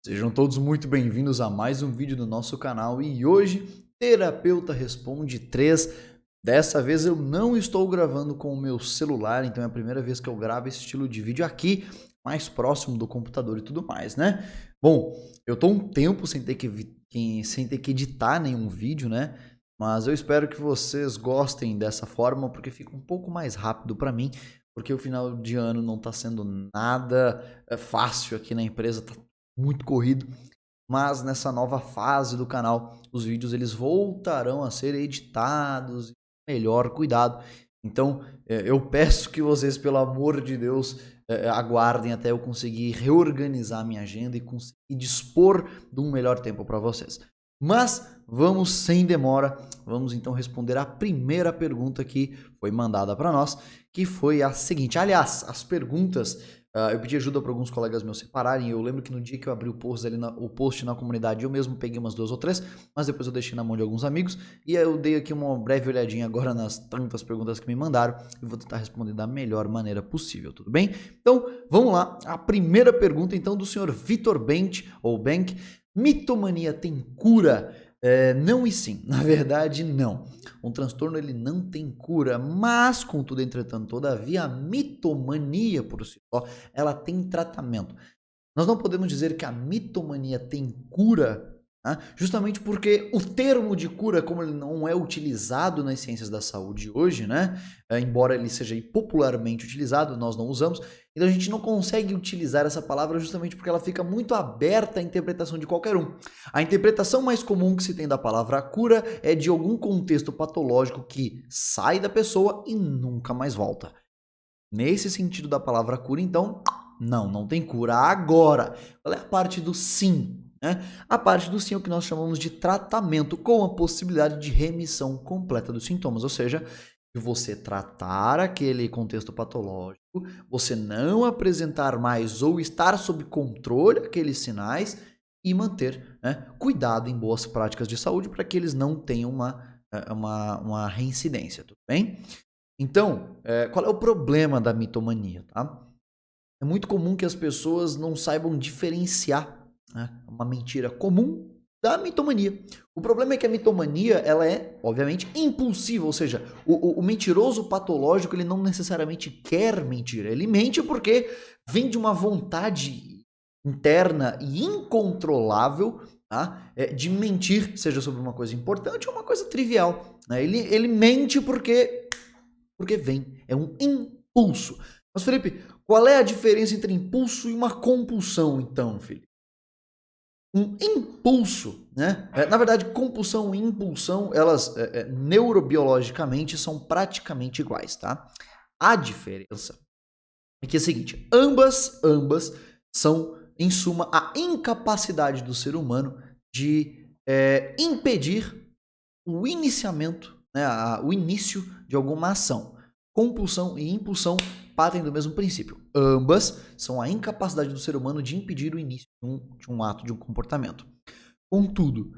Sejam todos muito bem-vindos a mais um vídeo do nosso canal e hoje Terapeuta Responde 3. Dessa vez eu não estou gravando com o meu celular, então é a primeira vez que eu gravo esse estilo de vídeo aqui, mais próximo do computador e tudo mais, né? Bom, eu tô um tempo sem ter que editar nenhum vídeo, né? Mas eu espero que vocês gostem dessa forma, porque fica um pouco mais rápido para mim, porque o final de ano não tá sendo nada fácil aqui na empresa, tá muito corrido, mas nessa nova fase do canal, os vídeos eles voltarão a ser editados, melhor cuidado. Então, eu peço que vocês, pelo amor de Deus, aguardem até eu conseguir reorganizar minha agenda e conseguir dispor de um melhor tempo para vocês. Mas vamos sem demora, vamos então responder a primeira pergunta que foi mandada para nós, que foi a seguinte. Aliás, as perguntas eu pedi ajuda para alguns colegas meus separarem. Eu lembro que no dia que eu abri o post ali o post na comunidade, eu mesmo peguei umas 2 ou 3, mas depois eu deixei na mão de alguns amigos. E eu dei aqui uma breve olhadinha agora nas tantas perguntas que me mandaram e vou tentar responder da melhor maneira possível, tudo bem? Então, vamos lá. A primeira pergunta, então, do senhor Vitor Bank, ou Bank. Mitomania tem cura? Não e sim. Na verdade, não. Um transtorno ele não tem cura, mas, contudo, entretanto, todavia, a mitomania por si só, ela tem tratamento. Nós não podemos dizer que a mitomania tem cura, né? Justamente porque o termo de cura, como ele não é utilizado nas ciências da saúde hoje, né? Embora ele seja popularmente utilizado, nós não usamos, então a gente não consegue utilizar essa palavra justamente porque ela fica muito aberta à interpretação de qualquer um. A interpretação mais comum que se tem da palavra cura é de algum contexto patológico que sai da pessoa e nunca mais volta. Nesse sentido da palavra cura, então, não tem cura. Agora, qual é a parte do sim? A parte do sim é o que nós chamamos de tratamento, com a possibilidade de remissão completa dos sintomas, ou seja, de você tratar aquele contexto patológico, você não apresentar mais ou estar sob controle aqueles sinais e manter, cuidado em boas práticas de saúde para que eles não tenham uma reincidência, tudo bem? Então, qual é o problema da mitomania? Tá? É muito comum que as pessoas não saibam diferenciar, né, uma mentira comum da mitomania. O problema é que a mitomania ela é, obviamente, impulsiva, ou seja, o mentiroso patológico ele não necessariamente quer mentir, ele mente porque vem de uma vontade interna e incontrolável, tá, de mentir, seja sobre uma coisa importante ou uma coisa trivial. Né? Ele mente porque vem, é um impulso. Mas, Felipe, qual é a diferença entre impulso e uma compulsão, então, Felipe? Um impulso, né? Na verdade, compulsão e impulsão, elas neurobiologicamente são praticamente iguais, tá? A diferença é que é a seguinte, ambas são, em suma, a incapacidade do ser humano de impedir o iniciamento, né, o início de alguma ação. Compulsão e impulsão partem do mesmo princípio. Ambas são a incapacidade do ser humano de impedir o início de um ato, de um comportamento. Contudo,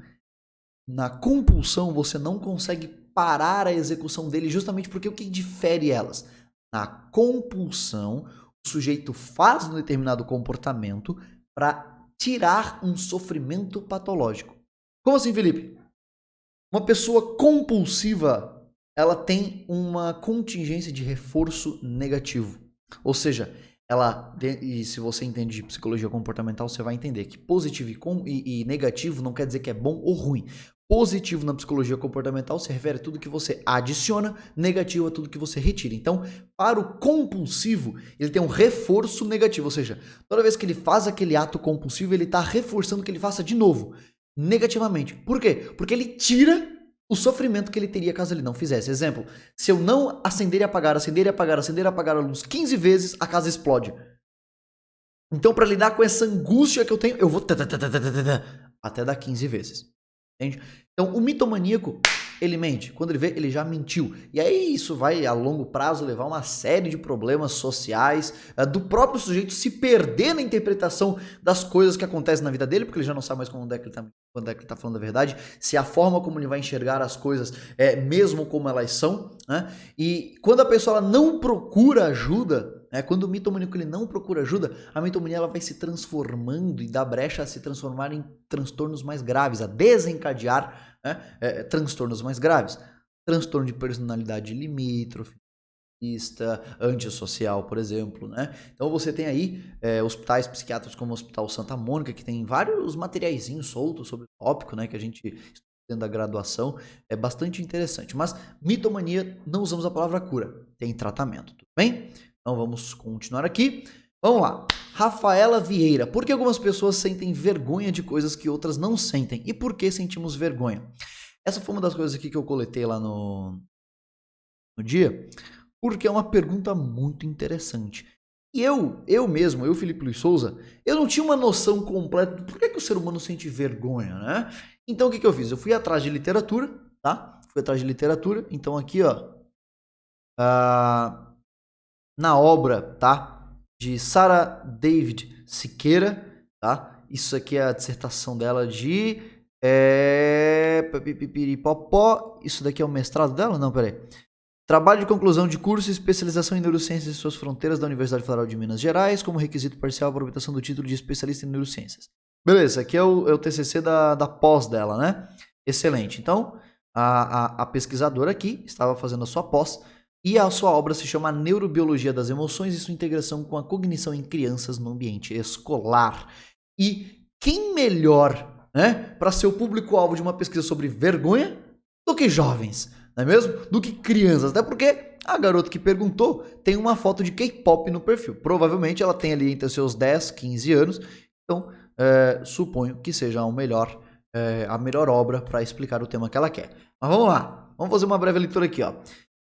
na compulsão você não consegue parar a execução dele justamente porque o que difere elas? Na compulsão, o sujeito faz um determinado comportamento para tirar um sofrimento patológico. Como assim, Felipe? Uma pessoa compulsiva, ela tem uma contingência de reforço negativo. Ou seja, e se você entende de psicologia comportamental, você vai entender que positivo e negativo não quer dizer que é bom ou ruim. Positivo na psicologia comportamental se refere a tudo que você adiciona, negativo a tudo que você retira. Então, para o compulsivo, ele tem um reforço negativo, ou seja, toda vez que ele faz aquele ato compulsivo, ele está reforçando que ele faça de novo, negativamente. Por quê? Porque ele tira o sofrimento que ele teria caso ele não fizesse. Exemplo, se eu não acender e apagar a luz 15 vezes, a casa explode. Então, para lidar com essa angústia que eu tenho, eu vou até dar 15 vezes. Entende? Então, o mitomaníaco, ele mente. Quando ele vê, ele já mentiu. E aí isso vai, a longo prazo, levar uma série de problemas sociais, do próprio sujeito se perder na interpretação das coisas que acontecem na vida dele, porque ele já não sabe mais quando é que ele tá falando a verdade, se a forma como ele vai enxergar as coisas é mesmo como elas são, né? E quando a pessoa ela não procura ajuda, Quando o mitomaníaco ele não procura ajuda, a mitomania ela vai se transformando e dá brecha a se transformar em transtornos mais graves, a desencadear, né, transtornos mais graves. Transtorno de personalidade limítrofe, antissocial, por exemplo, né? Então você tem aí hospitais psiquiátricos como o Hospital Santa Mônica, que tem vários materiaizinhos soltos sobre o tópico, né, que a gente estuda dentro da graduação, é bastante interessante. Mas mitomania, não usamos a palavra cura, tem tratamento, tudo bem? Então vamos continuar aqui. Vamos lá. Rafaela Vieira. Por que algumas pessoas sentem vergonha de coisas que outras não sentem? E por que sentimos vergonha? Essa foi uma das coisas aqui que eu coletei lá no dia, porque é uma pergunta muito interessante. E eu mesmo, Felipe Luiz Souza, eu não tinha uma noção completa de por que o ser humano sente vergonha, né? Então o que eu fiz? Eu fui atrás de literatura, tá? Fui atrás de literatura. Então aqui, ó, na obra, tá? De Sarah David Siqueira, tá? Isso aqui é a dissertação dela de isso daqui é o mestrado dela? Não, peraí. Trabalho de conclusão de curso e especialização em neurociências e suas fronteiras da Universidade Federal de Minas Gerais, como requisito parcial para obtenção do título de especialista em neurociências. Beleza, aqui é o TCC da pós dela, né? Excelente. Então, a pesquisadora aqui estava fazendo a sua pós e a sua obra se chama Neurobiologia das Emoções e sua integração com a cognição em crianças no ambiente escolar. E quem melhor, né, para ser o público-alvo de uma pesquisa sobre vergonha do que jovens? Não é mesmo? Do que crianças, até porque a garota que perguntou tem uma foto de K-pop no perfil. Provavelmente ela tem ali entre seus 10, 15 anos, então suponho que seja a melhor obra para explicar o tema que ela quer. Mas vamos lá, vamos fazer uma breve leitura aqui, ó.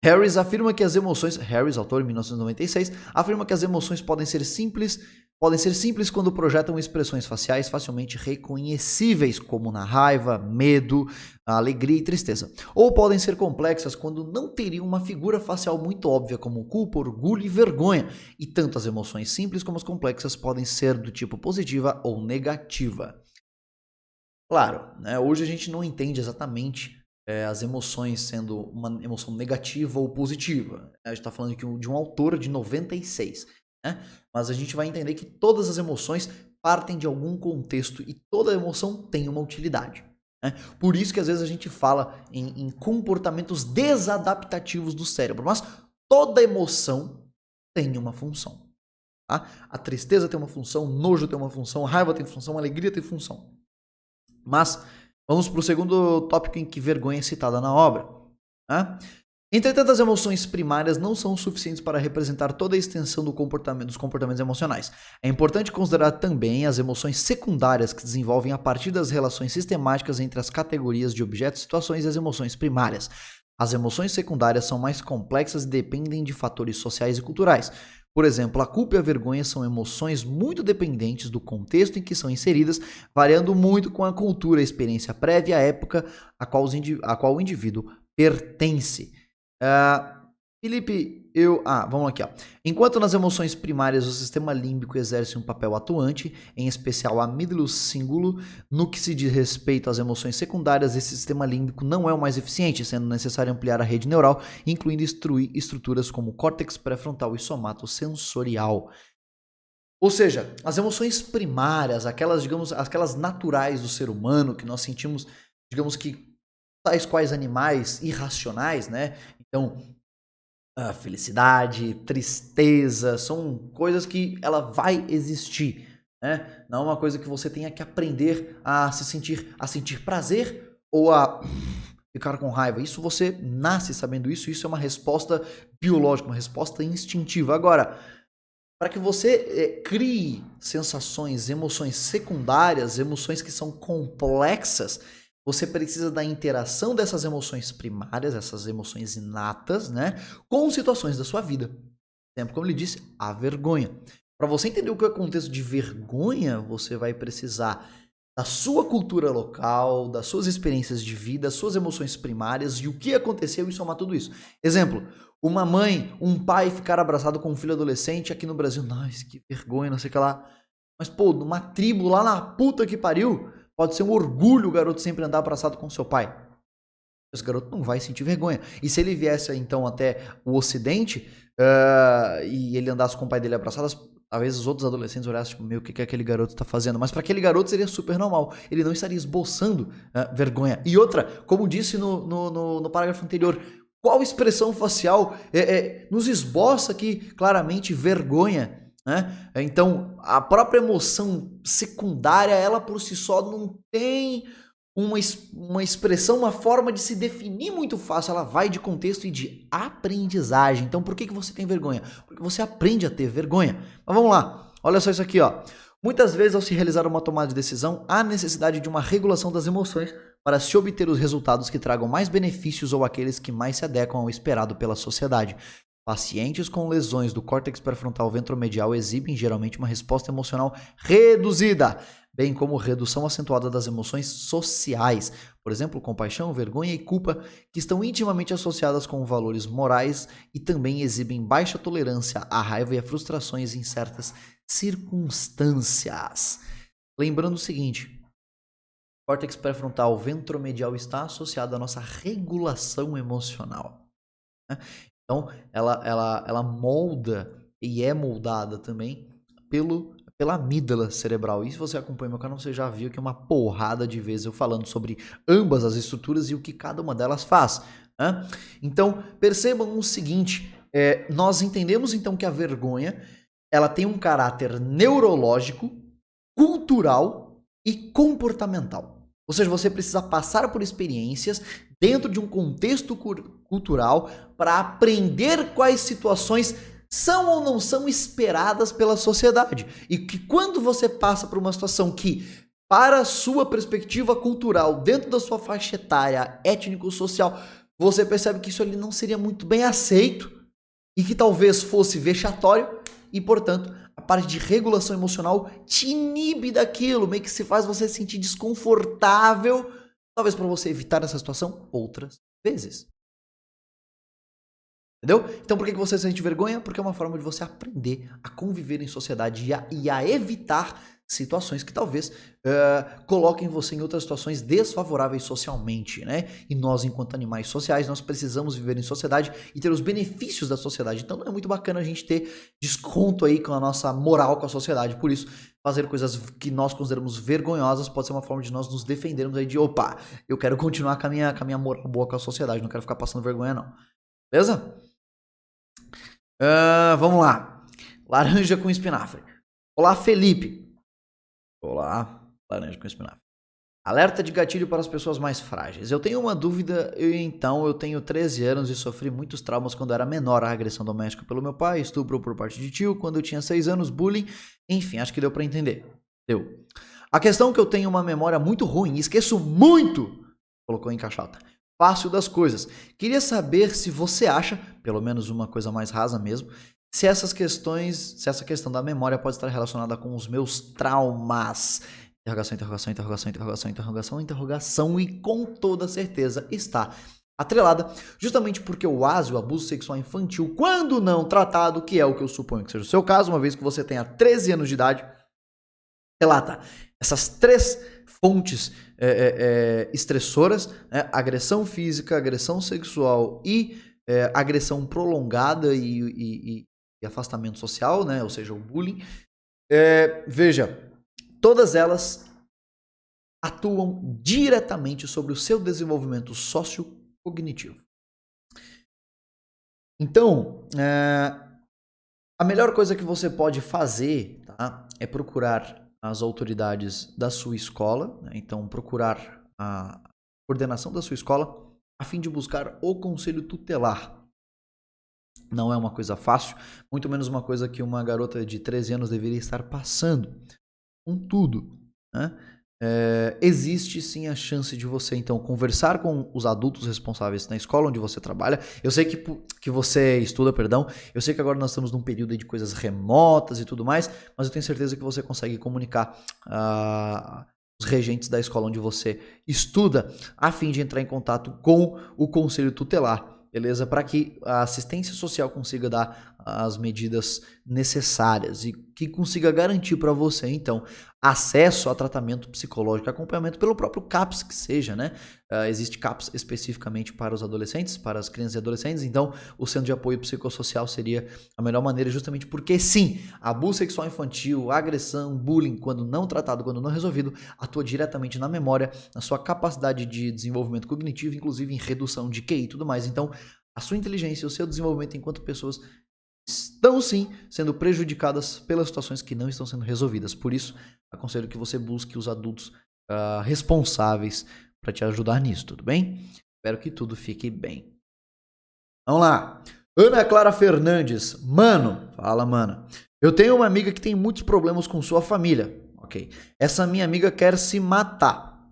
Harris afirma que as emoções, Harris, autor em 1996, afirma que as emoções podem ser simples quando projetam expressões faciais facilmente reconhecíveis, como na raiva, medo, alegria e tristeza. Ou podem ser complexas quando não teriam uma figura facial muito óbvia, como culpa, orgulho e vergonha. E tanto as emoções simples como as complexas podem ser do tipo positiva ou negativa. Claro, né, hoje a gente não entende exatamente as emoções sendo uma emoção negativa ou positiva. A gente está falando aqui de um autor de 96. Né? Mas a gente vai entender que todas as emoções partem de algum contexto e toda emoção tem uma utilidade. Né? Por isso que às vezes a gente fala em comportamentos desadaptativos do cérebro, mas toda emoção tem uma função. Tá? A tristeza tem uma função, o nojo tem uma função, a raiva tem função, a alegria tem função. Mas vamos para o segundo tópico em que vergonha é citada na obra. Né? Entretanto, as emoções primárias não são suficientes para representar toda a extensão dos comportamentos emocionais. É importante considerar também as emoções secundárias que desenvolvem a partir das relações sistemáticas entre as categorias de objetos, situações e as emoções primárias. As emoções secundárias são mais complexas e dependem de fatores sociais e culturais. Por exemplo, a culpa e a vergonha são emoções muito dependentes do contexto em que são inseridas, variando muito com a cultura, a experiência prévia e a época a qual o indivíduo pertence. Felipe, vamos aqui, ó. Enquanto nas emoções primárias o sistema límbico exerce um papel atuante, em especial a amígdala cíngulo, no que se diz respeito às emoções secundárias, esse sistema límbico não é o mais eficiente, sendo necessário ampliar a rede neural, incluindo estruturas como córtex pré-frontal e somatosensorial. Ou seja, as emoções primárias, aquelas naturais do ser humano, que nós sentimos, digamos que tais quais animais irracionais, né? Então, a felicidade, tristeza, são coisas que ela vai existir, né? Não é uma coisa que você tenha que aprender a sentir prazer ou a ficar com raiva. Isso você nasce sabendo isso é uma resposta biológica, uma resposta instintiva. Agora, para que você crie sensações, emoções secundárias, emoções que são complexas, você precisa da interação dessas emoções primárias, essas emoções inatas, né, com situações da sua vida. Exemplo, como ele disse, a vergonha. Para você entender o que é o contexto de vergonha, você vai precisar da sua cultura local, das suas experiências de vida, das suas emoções primárias e o que aconteceu e somar tudo isso. Exemplo, uma mãe, um pai ficar abraçado com um filho adolescente aqui no Brasil. Nossa, que vergonha, não sei o que lá. Mas, pô, numa tribo lá na puta que pariu, pode ser um orgulho o garoto sempre andar abraçado com seu pai. esse garoto não vai sentir vergonha. E se ele viesse, então, até o Ocidente, e ele andasse com o pai dele abraçadas, talvez os outros adolescentes olhassem, tipo, meu, o que aquele garoto tá fazendo? Mas para aquele garoto seria super normal. Ele não estaria esboçando vergonha. E outra, como disse no parágrafo anterior, qual expressão facial nos esboça aqui claramente vergonha? Né? Então, a própria emoção secundária, ela por si só não tem uma expressão, uma forma de se definir muito fácil. Ela vai de contexto e de aprendizagem. Então, por que você tem vergonha? Porque você aprende a ter vergonha. Mas vamos lá, olha só isso aqui, ó. Muitas vezes, ao se realizar uma tomada de decisão, há necessidade de uma regulação das emoções para se obter os resultados que tragam mais benefícios ou aqueles que mais se adequam ao esperado pela sociedade. Pacientes com lesões do córtex pré-frontal ventromedial exibem geralmente uma resposta emocional reduzida, bem como redução acentuada das emoções sociais, por exemplo, compaixão, vergonha e culpa, que estão intimamente associadas com valores morais e também exibem baixa tolerância à raiva e a frustrações em certas circunstâncias. Lembrando o seguinte, o córtex pré-frontal ventromedial está associado à nossa regulação emocional, né? Então, ela molda e é moldada também pela amígdala cerebral. E se você acompanha meu canal, você já viu que uma porrada de vezes eu falando sobre ambas as estruturas e o que cada uma delas faz, né? Então, percebam o seguinte, nós entendemos então que a vergonha ela tem um caráter neurológico, cultural e comportamental. Ou seja, você precisa passar por experiências dentro de um contexto cultural para aprender quais situações são ou não são esperadas pela sociedade. E que quando você passa por uma situação que, para a sua perspectiva cultural, dentro da sua faixa etária, étnico-social, você percebe que isso ali não seria muito bem aceito e que talvez fosse vexatório e, portanto, a parte de regulação emocional te inibe daquilo, meio que se faz você se sentir desconfortável, talvez para você evitar essa situação outras vezes. Entendeu? Então por que você sente vergonha? Porque é uma forma de você aprender a conviver em sociedade e a evitar situações que talvez coloquem você em outras situações desfavoráveis socialmente, né? E nós, enquanto animais sociais, nós precisamos viver em sociedade e ter os benefícios da sociedade. Então não é muito bacana a gente ter desconto aí com a nossa moral com a sociedade. Por isso, fazer coisas que nós consideramos vergonhosas pode ser uma forma de nós nos defendermos aí de, opa, eu quero continuar com a minha moral boa com a sociedade, não quero ficar passando vergonha não. Beleza? Vamos lá. Laranja com espinafre. Olá, Felipe. Olá, laranja com espinafre. Alerta de gatilho para as pessoas mais frágeis. Eu tenho uma dúvida, eu tenho 13 anos e sofri muitos traumas quando era menor. A agressão doméstica pelo meu pai, estupro por parte de tio, quando eu tinha 6 anos, bullying. Enfim, acho que deu para entender. Deu. A questão é que eu tenho uma memória muito ruim, esqueço muito, colocou em caixota, fácil das coisas. Queria saber se você acha, pelo menos uma coisa mais rasa mesmo, se essa questão da memória pode estar relacionada com os meus traumas. Interrogação, interrogação, interrogação, interrogação, interrogação, interrogação, e com toda certeza está atrelada, justamente porque o ASI, o abuso sexual infantil, quando não tratado, que é o que eu suponho que seja o seu caso, uma vez que você tenha 13 anos de idade, relata essas 3 fontes estressoras, né? Agressão física, agressão sexual e agressão prolongada e afastamento social, né? Ou seja, o bullying. Veja, todas elas atuam diretamente sobre o seu desenvolvimento sociocognitivo. Então, a melhor coisa que você pode fazer, tá, é procurar as autoridades da sua escola, né? Então procurar a coordenação da sua escola a fim de buscar o conselho tutelar. Não é uma coisa fácil, muito menos uma coisa que uma garota de 13 anos deveria estar passando. Contudo, né, existe sim a chance de você então conversar com os adultos responsáveis na escola onde você trabalha. Eu sei que você estuda, perdão, eu sei que agora nós estamos num período de coisas remotas e tudo mais, mas eu tenho certeza que você consegue comunicar os regentes da escola onde você estuda a fim de entrar em contato com o conselho tutelar, beleza? Para que a assistência social consiga dar as medidas necessárias e que consiga garantir para você, então, acesso a tratamento psicológico, acompanhamento pelo próprio CAPS que seja, né? Existe CAPS especificamente para os adolescentes, para as crianças e adolescentes, então o centro de apoio psicossocial seria a melhor maneira, justamente porque sim, abuso sexual infantil, agressão, bullying, quando não tratado, quando não resolvido, atua diretamente na memória, na sua capacidade de desenvolvimento cognitivo, inclusive em redução de QI e tudo mais. Então, a sua inteligência e o seu desenvolvimento enquanto pessoas estão sim sendo prejudicadas pelas situações que não estão sendo resolvidas. Por isso, aconselho que você busque os adultos responsáveis para te ajudar nisso, tudo bem? Espero que tudo fique bem. Vamos lá. Ana Clara Fernandes. Mano, fala, mano. Eu tenho uma amiga que tem muitos problemas com sua família. Ok. Essa minha amiga quer se matar.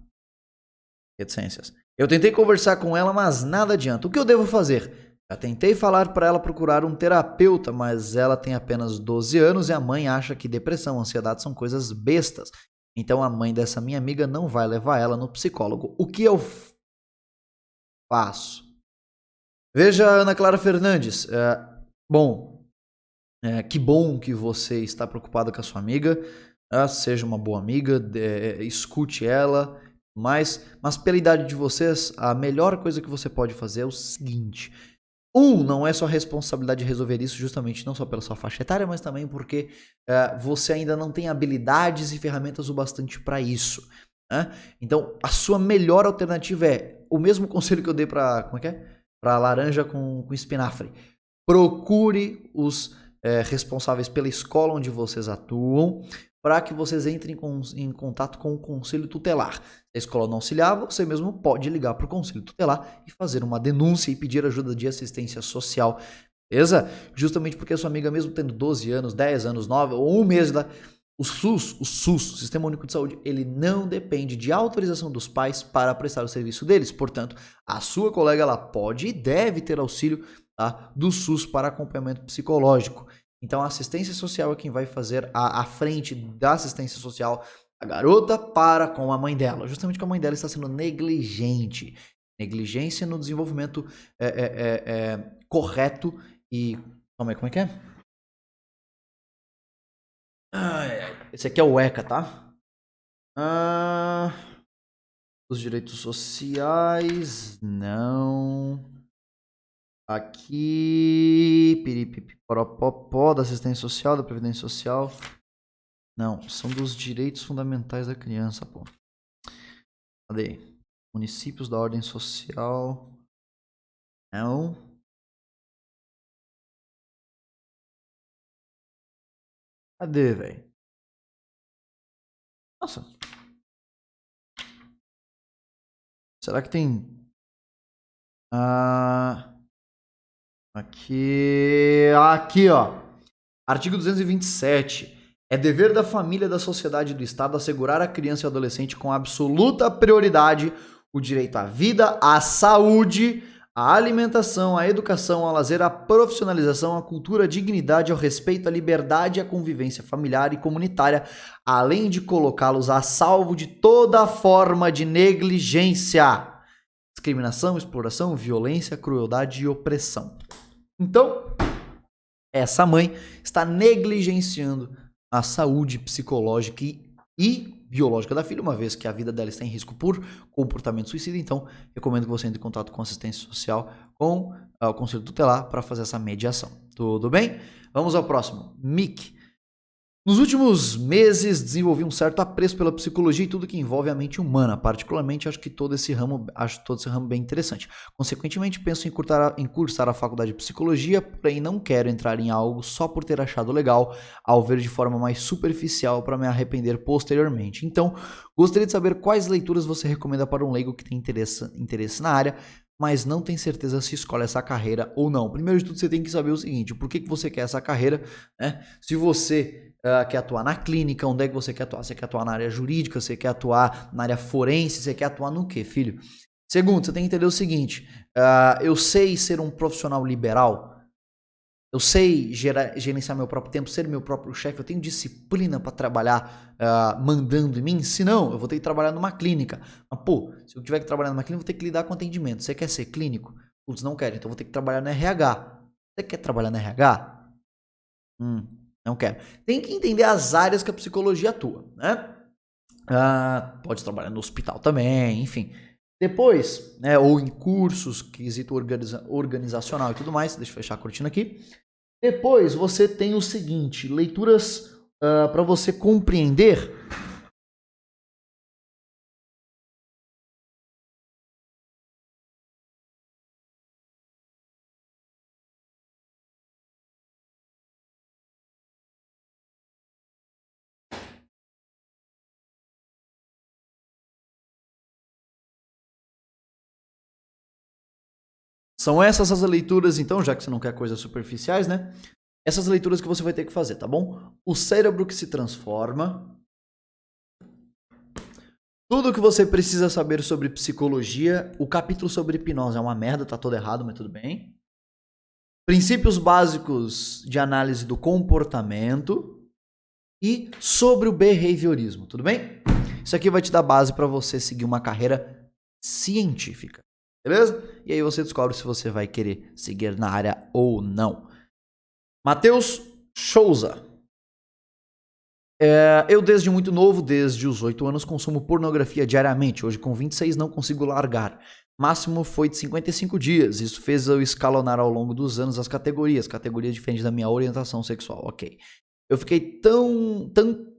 Reticências. Eu tentei conversar com ela, mas nada adianta. O que eu devo fazer? Já tentei falar para ela procurar um terapeuta, mas ela tem apenas 12 anos e a mãe acha que depressão, ansiedade são coisas bestas. Então a mãe dessa minha amiga não vai levar ela no psicólogo. O que eu faço? Veja, Ana Clara Fernandes. Que bom que você está preocupada com a sua amiga. Seja uma boa amiga, escute ela. Mas pela idade de vocês, a melhor coisa que você pode fazer é o seguinte. Não é sua responsabilidade resolver isso, justamente não só pela sua faixa etária, mas também porque você ainda não tem habilidades e ferramentas o bastante para isso. Né? Então, a sua melhor alternativa é o mesmo conselho que eu dei para, como é que é? Para laranja com espinafre. Procure os responsáveis pela escola onde vocês atuam, para que vocês entrem em contato com o conselho tutelar. Se a escola não auxiliar, você mesmo pode ligar para o conselho tutelar e fazer uma denúncia e pedir ajuda de assistência social, beleza? Justamente porque a sua amiga, mesmo tendo 12 anos, 10 anos, 9 ou 1 mês, o SUS, o Sistema Único de Saúde, ele não depende de autorização dos pais para prestar o serviço deles. Portanto, a sua colega ela pode e deve ter auxílio, tá, do SUS para acompanhamento psicológico. Então, a assistência social é quem vai fazer a frente da assistência social. A garota para com a mãe dela, justamente que a mãe dela está sendo negligente. Negligência no desenvolvimento correto e... Como é que é? Esse aqui é o ECA, tá? Os direitos sociais, não... Aqui, piripipiporopopó, da assistência social, da previdência social. Não, são dos direitos fundamentais da criança, pô. Cadê? Municípios da ordem social. Não. Cadê, velho? Nossa. Será que tem... Aqui, ó. Artigo 227. É dever da família, da sociedade e do Estado assegurar à criança e adolescente com absoluta prioridade o direito à vida, à saúde, à alimentação, à educação, ao lazer, à profissionalização, à cultura, à dignidade, ao respeito, à liberdade e à convivência familiar e comunitária, além de colocá-los a salvo de toda forma de negligência, discriminação, exploração, violência, crueldade e opressão. Então, essa mãe está negligenciando a saúde psicológica e biológica da filha, uma vez que a vida dela está em risco por comportamento suicida. Então, recomendo que você entre em contato com a assistência social, com o conselho tutelar, para fazer essa mediação. Tudo bem? Vamos ao próximo. Mick. Nos últimos meses, desenvolvi um certo apreço pela psicologia e tudo que envolve a mente humana. Particularmente, acho todo esse ramo bem interessante. Consequentemente, penso em cursar a faculdade de psicologia, porém não quero entrar em algo só por ter achado legal, ao ver de forma mais superficial para me arrepender posteriormente. Então, gostaria de saber quais leituras você recomenda para um leigo que tem interesse na área, mas não tem certeza se escolhe essa carreira ou não. Primeiro de tudo, você tem que saber o seguinte: por que você quer essa carreira, né? Se você quer atuar na clínica, onde é que você quer atuar? Você quer atuar na área jurídica? Você quer atuar na área forense? Você quer atuar no quê, filho? Segundo, você tem que entender o seguinte: eu sei ser um profissional liberal, eu sei gerenciar meu próprio tempo, ser meu próprio chefe, eu tenho disciplina para trabalhar mandando em mim. Se não, eu vou ter que trabalhar numa clínica. Mas, pô, se eu tiver que trabalhar numa clínica, eu vou ter que lidar com atendimento. Você quer ser clínico? Putz, não quero, então eu vou ter que trabalhar no RH. Você quer trabalhar no RH? Não quero. Tem que entender as áreas que a psicologia atua, né? Pode trabalhar no hospital também, enfim. Depois, né, ou em cursos, quesito organizacional e tudo mais. Deixa eu fechar a cortina aqui. Depois você tem o seguinte, leituras para você compreender. São essas as leituras, então, já que você não quer coisas superficiais, né? Essas leituras que você vai ter que fazer, tá bom? O cérebro que se transforma. Tudo que você precisa saber sobre psicologia. O capítulo sobre hipnose é uma merda, tá todo errado, mas tudo bem. Princípios básicos de análise do comportamento. E sobre o behaviorismo, tudo bem? Isso aqui vai te dar base para você seguir uma carreira científica, beleza? E aí você descobre se você vai querer seguir na área ou não. Matheus Souza. Eu desde muito novo, desde os 8 anos, consumo pornografia diariamente. Hoje com 26 não consigo largar. Máximo foi de 55 dias. Isso fez eu escalonar ao longo dos anos as categorias. Categorias diferentes da minha orientação sexual, ok. Eu fiquei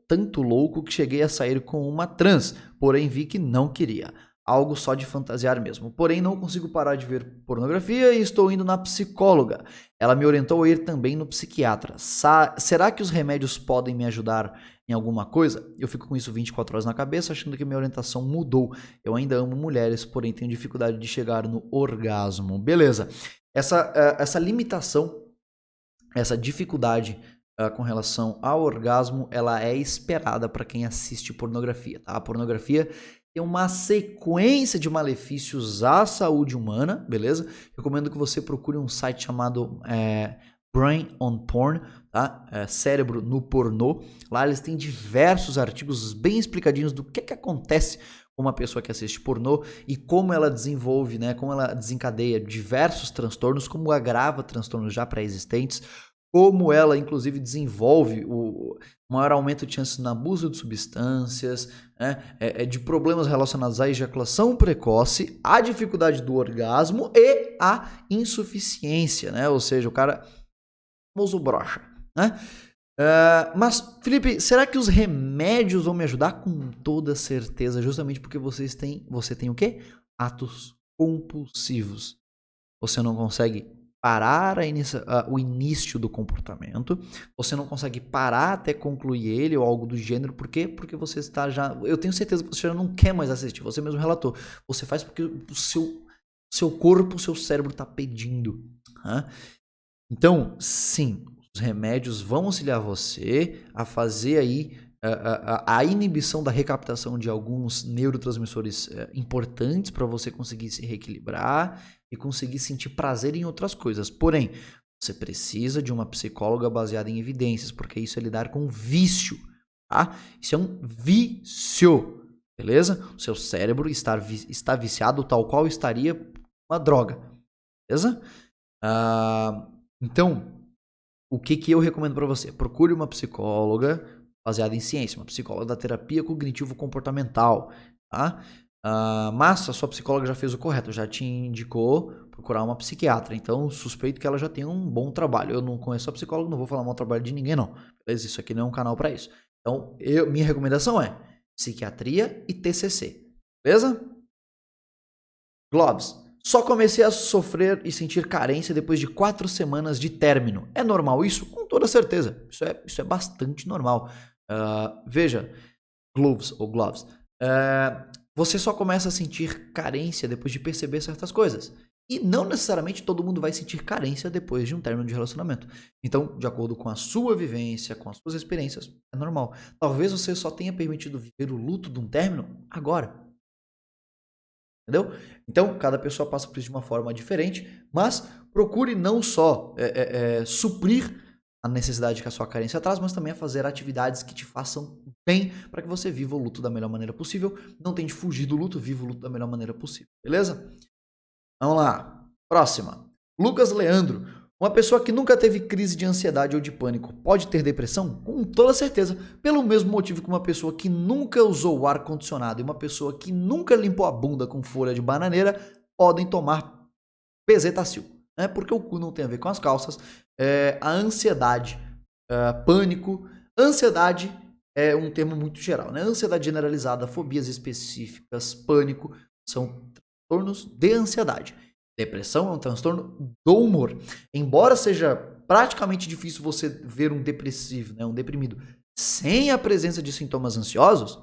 tanto louco que cheguei a sair com uma trans, porém vi que não queria. Algo só de fantasiar mesmo. Porém, não consigo parar de ver pornografia e estou indo na psicóloga. Ela me orientou a ir também no psiquiatra. Será que os remédios podem me ajudar em alguma coisa? Eu fico com isso 24 horas na cabeça, achando que minha orientação mudou. Eu ainda amo mulheres, porém tenho dificuldade de chegar no orgasmo. Beleza. Essa limitação, essa dificuldade com relação ao orgasmo, ela é esperada para quem assiste pornografia, tá? A pornografia tem uma sequência de malefícios à saúde humana, beleza? Recomendo que você procure um site chamado Brain on Porn, tá? Cérebro no pornô. Lá eles têm diversos artigos bem explicadinhos do que acontece com uma pessoa que assiste pornô e como ela desenvolve, né? Como ela desencadeia diversos transtornos, como agrava transtornos já pré-existentes, como ela, inclusive, desenvolve o maior aumento de chances no abuso de substâncias, né, de problemas relacionados à ejaculação precoce, à dificuldade do orgasmo e à insuficiência, né? Ou seja, o cara famoso brocha, né? Mas, Felipe, será que os remédios vão me ajudar? Com toda certeza, justamente porque você tem o quê? Atos compulsivos. Você não consegue parar o início do comportamento, você não consegue parar até concluir ele ou algo do gênero. Por quê? Porque você está já... Eu tenho certeza que você já não quer mais assistir, você mesmo relatou. Você faz porque o seu corpo, o seu cérebro está pedindo. Né? Então, sim, os remédios vão auxiliar você a fazer aí a inibição da recaptação de alguns neurotransmissores importantes para você conseguir se reequilibrar e conseguir sentir prazer em outras coisas. Porém, você precisa de uma psicóloga baseada em evidências, porque isso é lidar com vício, tá? Isso é um vício, beleza? O seu cérebro está viciado tal qual estaria uma droga, beleza? Então, o que eu recomendo para você? Procure uma psicóloga baseada em ciência, uma psicóloga da terapia cognitivo-comportamental, tá? Mas a sua psicóloga já fez o correto, já te indicou procurar uma psiquiatra, então suspeito que ela já tem um bom trabalho. Eu não conheço a psicóloga, não vou falar mau trabalho de ninguém não, beleza? Isso aqui não é um canal para isso. Então, minha recomendação é psiquiatria e TCC, beleza? Gloves. Só comecei a sofrer e sentir carência depois de 4 semanas de término. É normal isso? Com toda certeza. Isso é bastante normal. Veja, gloves. Você só começa a sentir carência depois de perceber certas coisas. E não necessariamente todo mundo vai sentir carência depois de um término de relacionamento. Então, de acordo com a sua vivência, com as suas experiências, é normal. Talvez você só tenha permitido viver o luto de um término agora. Entendeu? Então, cada pessoa passa por isso de uma forma diferente, mas procure não só suprir a necessidade que a sua carência traz, mas também a fazer atividades que te façam bem para que você viva o luto da melhor maneira possível. Não tente fugir do luto, viva o luto da melhor maneira possível. Beleza? Vamos lá. Próxima. Lucas Leandro. Uma pessoa que nunca teve crise de ansiedade ou de pânico pode ter depressão? Com toda certeza, pelo mesmo motivo que uma pessoa que nunca usou o ar-condicionado e uma pessoa que nunca limpou a bunda com folha de bananeira podem tomar bezetacil, né? Porque o cu não tem a ver com as calças. A ansiedade, pânico, ansiedade é um termo muito geral, né? Ansiedade generalizada, fobias específicas, pânico são transtornos de ansiedade. Depressão é um transtorno do humor. Embora seja praticamente difícil você ver um depressivo, né, um deprimido, sem a presença de sintomas ansiosos,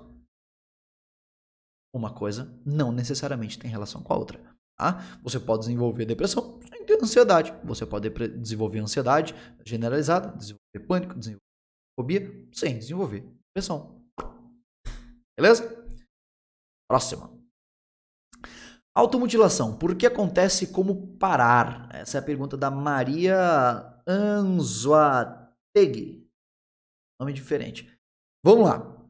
uma coisa não necessariamente tem relação com a outra. Tá? Você pode desenvolver depressão sem ter ansiedade. Você pode desenvolver ansiedade generalizada, desenvolver pânico, desenvolver fobia, sem desenvolver depressão. Beleza? Próxima. Automutilação, por que acontece, como parar? Essa é a pergunta da Maria Anzoategui. Nome diferente. Vamos lá.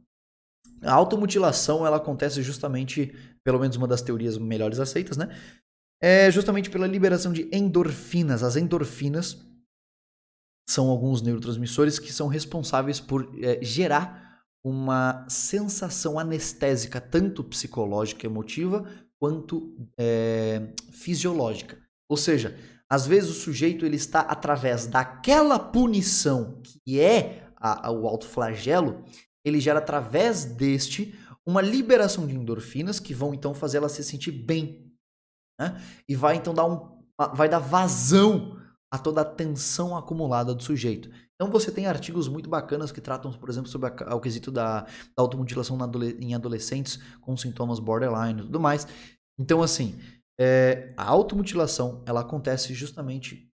A automutilação, ela acontece justamente, pelo menos uma das teorias melhores aceitas, né? É justamente pela liberação de endorfinas. As endorfinas são alguns neurotransmissores que são responsáveis por gerar uma sensação anestésica, tanto psicológica e emotiva, quanto fisiológica. Ou seja, às vezes o sujeito ele está através daquela punição que é o autoflagelo, ele gera através deste uma liberação de endorfinas que vão então fazer ela se sentir bem, né? E vai então vai dar vazão a toda a tensão acumulada do sujeito. Então você tem artigos muito bacanas que tratam, por exemplo, sobre o quesito da automutilação em adolescentes com sintomas borderline e tudo mais. Então, assim, a automutilação, ela acontece justamente,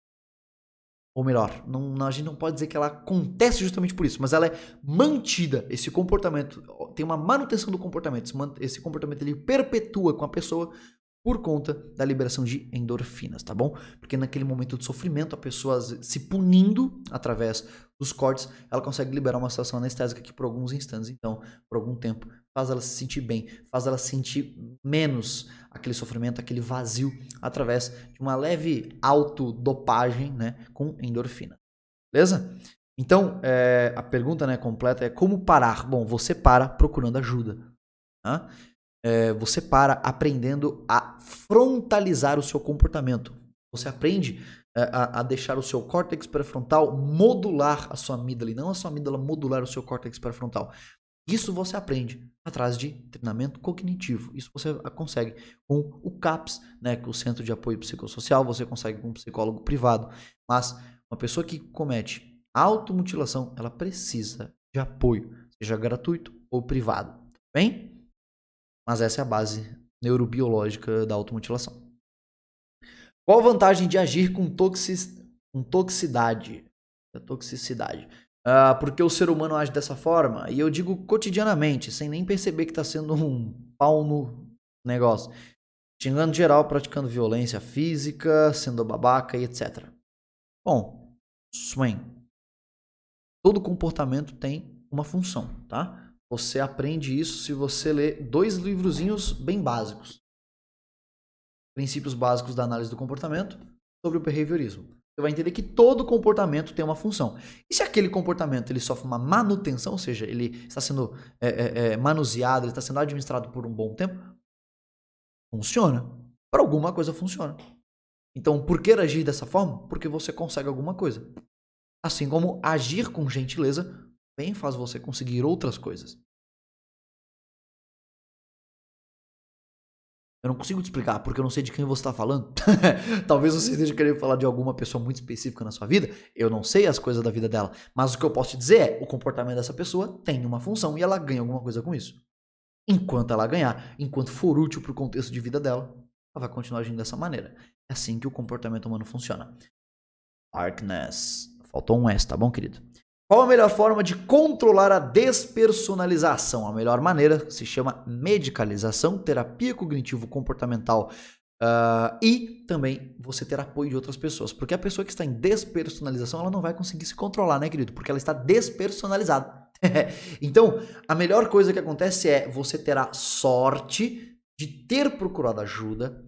ou melhor, a gente não pode dizer que ela acontece justamente por isso, mas ela é mantida, esse comportamento, tem uma manutenção do comportamento, esse comportamento ele perpetua com a pessoa por conta da liberação de endorfinas, tá bom? Porque naquele momento de sofrimento, a pessoa se punindo através dos cortes, ela consegue liberar uma situação anestésica que por alguns instantes, então, por algum tempo, faz ela se sentir bem, faz ela sentir menos aquele sofrimento, aquele vazio, através de uma leve autodopagem, né, com endorfina. Beleza? Então, a pergunta, né, completa é como parar? Bom, você para procurando ajuda, tá? Você para aprendendo a frontalizar o seu comportamento. Você aprende a deixar o seu córtex pré-frontal modular a sua amígdala, e não a sua amígdala modular o seu córtex pré-frontal. Isso você aprende atrás de treinamento cognitivo. Isso você consegue com o CAPS, né, que é o Centro de Apoio Psicossocial, você consegue com um psicólogo privado. Mas uma pessoa que comete automutilação, ela precisa de apoio, seja gratuito ou privado. Tá bem? Mas essa é a base neurobiológica da automutilação. Qual a vantagem de agir com toxicidade? Porque o ser humano age dessa forma, e eu digo cotidianamente, sem nem perceber que está sendo um pau no negócio. Xingando geral, praticando violência física, sendo babaca e etc. Bom, swing. Todo comportamento tem uma função, tá? Você aprende isso se você ler 2 livrozinhos bem básicos. Princípios básicos da análise do comportamento sobre o behaviorismo. Você vai entender que todo comportamento tem uma função. E se aquele comportamento ele sofre uma manutenção, ou seja, ele está sendo manuseado, ele está sendo administrado por um bom tempo, funciona. Para alguma coisa funciona. Então, por que agir dessa forma? Porque você consegue alguma coisa. Assim como agir com gentileza bem faz você conseguir outras coisas. Eu não consigo te explicar, porque eu não sei de quem você está falando. Talvez você esteja querendo falar de alguma pessoa muito específica na sua vida. Eu não sei as coisas da vida dela. Mas o que eu posso te dizer é, o comportamento dessa pessoa tem uma função e ela ganha alguma coisa com isso. Enquanto ela ganhar, enquanto for útil para o contexto de vida dela, ela vai continuar agindo dessa maneira. É assim que o comportamento humano funciona. Darkness. Faltou um S, tá bom, querido? Qual a melhor forma de controlar a despersonalização? A melhor maneira se chama medicalização, terapia cognitivo-comportamental e também você ter apoio de outras pessoas. Porque a pessoa que está em despersonalização, ela não vai conseguir se controlar, né, querido? Porque ela está despersonalizada. Então, a melhor coisa que acontece é você ter a sorte de ter procurado ajuda,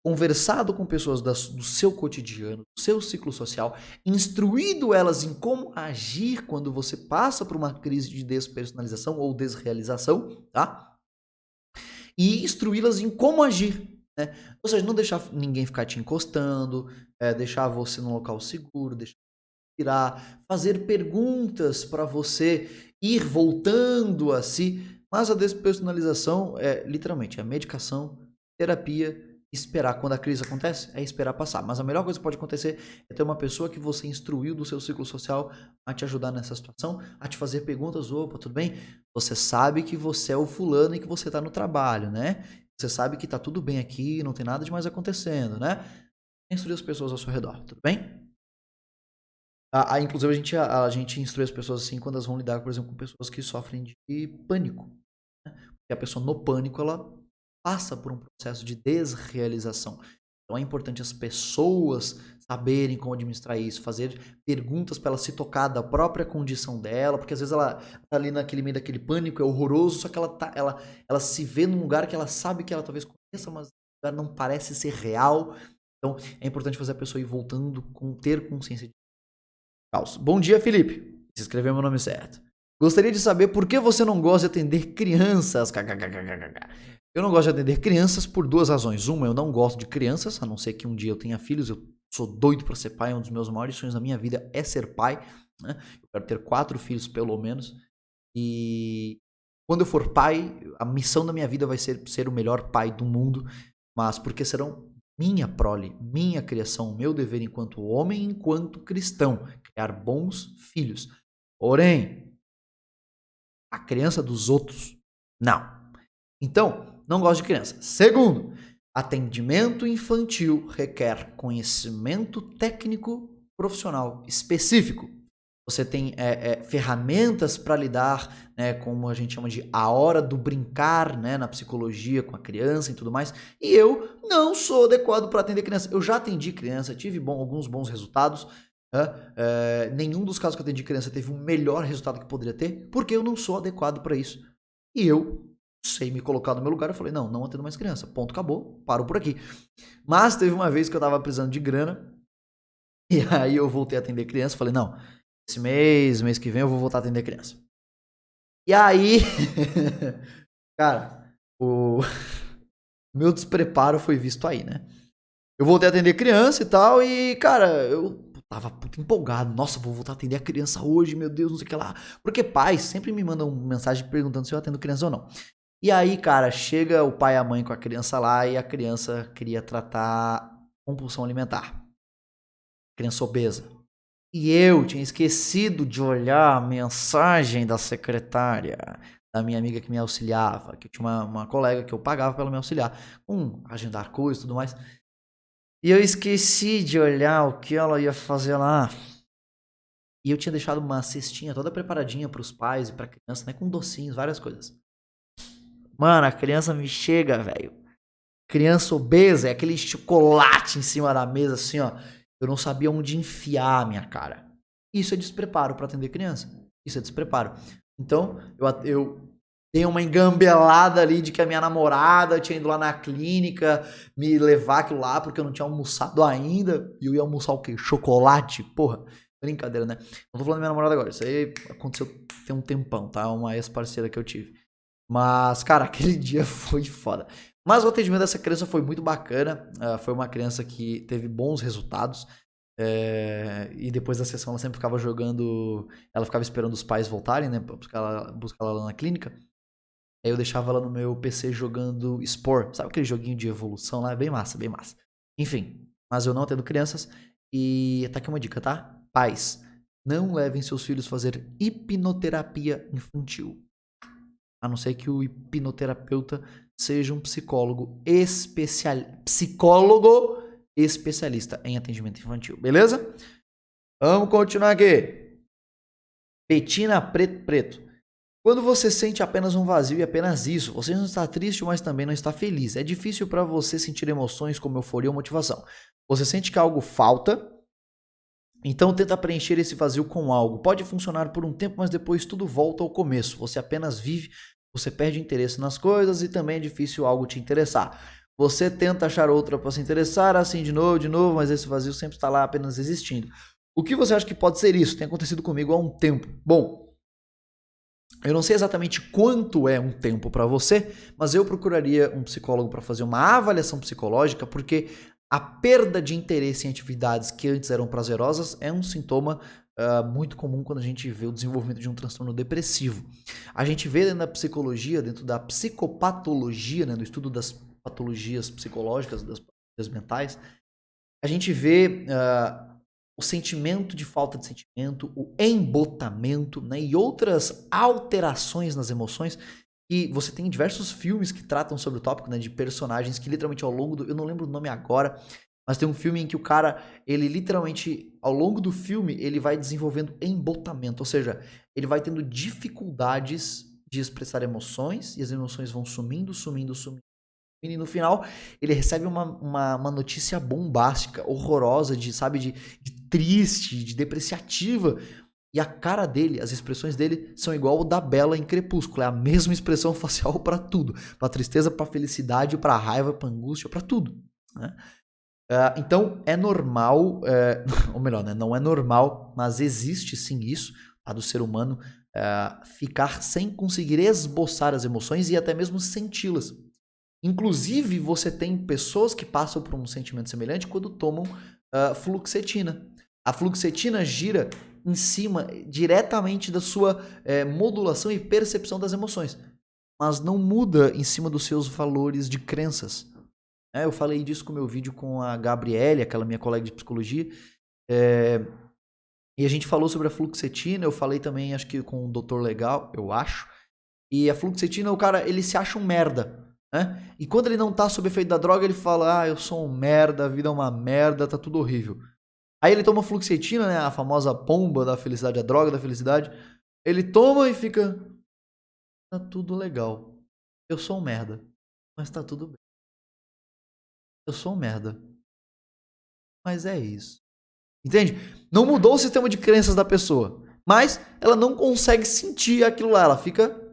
conversado com pessoas do seu cotidiano, do seu ciclo social, instruído elas em como agir quando você passa por uma crise de despersonalização ou desrealização, tá? E instruí-las em como agir, né? Ou seja, não deixar ninguém ficar te encostando, deixar você num local seguro, deixar virar, fazer perguntas para você ir voltando a si. Mas a despersonalização literalmente, a medicação, terapia, esperar. Quando a crise acontece, é esperar passar. Mas a melhor coisa que pode acontecer é ter uma pessoa que você instruiu do seu ciclo social a te ajudar nessa situação, a te fazer perguntas. Opa, tudo bem? Você sabe que você é o fulano e que você está no trabalho, né? Você sabe que está tudo bem aqui, não tem nada de mais acontecendo, né? Instruir as pessoas ao seu redor, tudo bem? Inclusive, a gente instrui as pessoas assim quando elas vão lidar, por exemplo, com pessoas que sofrem de pânico. Né? Porque a pessoa no pânico, ela passa por um processo de desrealização. Então é importante as pessoas saberem como administrar isso, fazer perguntas para ela se tocar da própria condição dela, porque às vezes ela tá ali naquele meio daquele pânico, é horroroso, só que ela se vê num lugar que ela sabe que ela talvez conheça, mas o lugar não parece ser real. Então é importante fazer a pessoa ir voltando, ter consciência de caos. Bom dia, Felipe. Se inscreveu meu nome certo. Gostaria de saber por que você não gosta de atender crianças. Eu não gosto de atender crianças por duas razões. Uma, eu não gosto de crianças, a não ser que um dia eu tenha filhos. Eu sou doido para ser pai. Um dos meus maiores sonhos na minha vida é ser pai. Né? Eu quero ter 4 filhos, pelo menos. E quando eu for pai, a missão da minha vida vai ser o melhor pai do mundo. Mas porque serão minha prole, minha criação, meu dever enquanto homem, enquanto cristão, criar bons filhos. Porém, a criança dos outros, não. Então, não gosto de criança. Segundo, atendimento infantil requer conhecimento técnico profissional específico. Você tem ferramentas para lidar, né, como a gente chama de a hora do brincar, né, na psicologia com a criança e tudo mais. E eu não sou adequado para atender criança. Eu já atendi criança, tive alguns bons resultados. Nenhum dos casos que eu atendi criança teve um melhor resultado que poderia ter, porque eu não sou adequado para isso. E eu sei me colocar no meu lugar, eu falei, não atendo mais criança. Ponto, acabou, paro por aqui. Mas teve uma vez que eu tava precisando de grana, e aí eu voltei a atender criança, falei, não, esse mês que vem eu vou voltar a atender criança. E aí, cara, o meu despreparo foi visto aí, né? Eu voltei a atender criança e tal, e, cara, eu tava puto empolgado. Nossa, vou voltar a atender a criança hoje, meu Deus, não sei o que lá. Porque pais sempre me mandam mensagem perguntando se eu atendo criança ou não. E aí, cara, chega o pai e a mãe com a criança lá e a criança queria tratar compulsão alimentar. Criança obesa. E eu tinha esquecido de olhar a mensagem da secretária, da minha amiga que me auxiliava, que eu tinha uma colega que eu pagava para ela me auxiliar, agendar coisas e tudo mais. E eu esqueci de olhar o que ela ia fazer lá. E eu tinha deixado uma cestinha toda preparadinha para os pais e para a criança, né, com docinhos, várias coisas. Mano, a criança me chega, velho. Criança obesa, é aquele chocolate em cima da mesa, assim, ó. Eu não sabia onde enfiar a minha cara. Isso é despreparo para atender criança. Isso é despreparo. Então, eu dei uma engambelada ali de que a minha namorada tinha ido lá na clínica me levar aquilo lá porque eu não tinha almoçado ainda. E eu ia almoçar o quê? Chocolate? Porra, brincadeira, né? Não tô falando da minha namorada agora. Isso aí aconteceu tem um tempão, tá? Uma ex-parceira que eu tive. Mas, cara, aquele dia foi foda. Mas o atendimento dessa criança foi muito bacana. Foi uma criança que teve bons resultados. E depois da sessão ela sempre ficava jogando. Ela ficava esperando os pais voltarem, né? Pra buscar ela lá na clínica. Aí eu deixava ela no meu PC jogando Spore. Sabe aquele joguinho de evolução lá? Bem massa, bem massa. Enfim, mas eu não atendo crianças. E tá aqui uma dica, tá? Pais, não levem seus filhos a fazer hipnoterapia infantil. A não ser que o hipnoterapeuta seja um psicólogo especialista em atendimento infantil. Beleza? Vamos continuar aqui. Betina Preto. Quando você sente apenas um vazio e apenas isso, você não está triste, mas também não está feliz. É difícil para você sentir emoções como euforia ou motivação. Você sente que algo falta, então tenta preencher esse vazio com algo. Pode funcionar por um tempo, mas depois tudo volta ao começo. Você apenas vive, você perde interesse nas coisas e também é difícil algo te interessar. Você tenta achar outra para se interessar, assim de novo, mas esse vazio sempre está lá apenas existindo. O que você acha que pode ser isso? Tem acontecido comigo há um tempo. Bom, eu não sei exatamente quanto é um tempo para você, mas eu procuraria um psicólogo para fazer uma avaliação psicológica, porque a perda de interesse em atividades que antes eram prazerosas é um sintoma muito comum quando a gente vê o desenvolvimento de um transtorno depressivo. A gente vê dentro da psicologia, dentro da psicopatologia, né, do estudo das patologias psicológicas, das patologias mentais, a gente vê o sentimento de falta de sentimento, o embotamento, né, e outras alterações nas emoções. E você tem diversos filmes que tratam sobre o tópico, né, de personagens que literalmente ao longo do... Eu não lembro o nome agora, mas tem um filme em que o cara, ele literalmente, ao longo do filme, ele vai desenvolvendo embotamento. Ou seja, ele vai tendo dificuldades de expressar emoções, e as emoções vão sumindo. E no final, ele recebe uma notícia bombástica, horrorosa, de triste, de depreciativa. E a cara dele, as expressões dele são igual o da Bella em Crepúsculo. É a mesma expressão facial para tudo. Para tristeza, para felicidade, para raiva, para angústia, para tudo. Né? Então, é normal, ou melhor, né, não é normal, mas existe sim isso, tá, do ser humano ficar sem conseguir esboçar as emoções e até mesmo senti-las. Inclusive, você tem pessoas que passam por um sentimento semelhante quando tomam fluoxetina. A fluoxetina gira em cima diretamente da sua modulação e percepção das emoções, mas não muda em cima dos seus valores de crenças. Eu falei disso com o meu vídeo com a Gabriele, aquela minha colega de psicologia, e a gente falou sobre a fluoxetina. Eu falei também, acho que com o Dr. Legal, eu acho, e a fluoxetina, o cara, ele se acha um merda. Né? E quando ele não tá sob efeito da droga, ele fala, eu sou um merda, a vida é uma merda, tá tudo horrível. Aí ele toma fluoxetina, né, a famosa pomba da felicidade, a droga da felicidade. Ele toma e fica, tá tudo legal. Eu sou um merda, mas tá tudo bem. Eu sou um merda, mas é isso. Entende? Não mudou o sistema de crenças da pessoa, mas ela não consegue sentir aquilo lá, ela fica